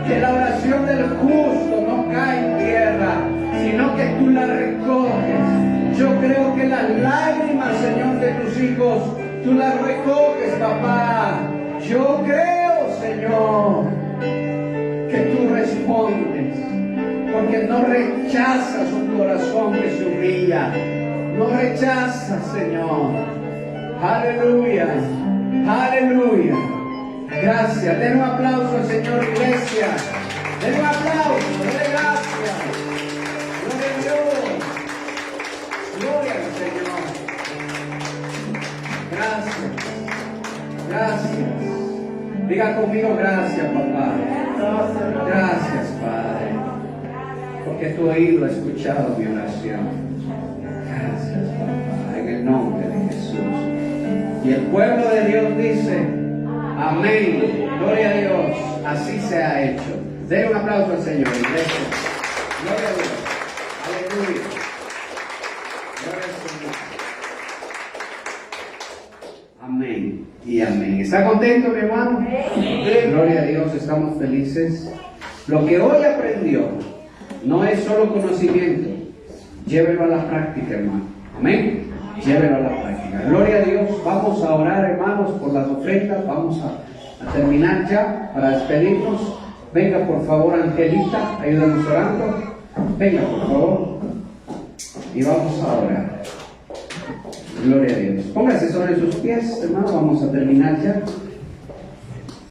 A: que la oración del justo no cae en tierra, sino que tú la recoges. Yo creo que las lágrimas, Señor, de tus hijos, tú las recoges, papá. Yo creo, Señor, que tú respondes, porque no rechazas un corazón que se humilla. No rechazas, Señor. Aleluya, aleluya. Gracias. Den un aplauso al Señor, iglesia. Den un aplauso, denle gracias. Gloria a Dios. Gloria al Señor. Gracias. Gracias. Diga conmigo, gracias, papá. Gracias, Padre. Porque tu oído ha escuchado mi oración. Gracias, papá. En el nombre de Jesús. Y el pueblo de Dios dice: amén. Gloria a Dios. Así se ha hecho. Den un aplauso al Señor, iglesia. Gloria a Dios. Aleluya. Gloria al Señor. Amén y amén. ¿Está contento, mi hermano? Gloria a Dios, estamos felices. Lo que hoy aprendió no es solo conocimiento. Llévelo a la práctica, hermano. Amén. Llévelo a la práctica. Gloria a Dios. Vamos a orar, hermanos, por las ofrendas. Vamos a terminar ya para despedirnos. Venga, por favor, Angelita, ayúdanos orando. Venga, por favor. Y vamos a orar. Gloria a Dios. Póngase sobre sus pies, hermano. Vamos a terminar ya.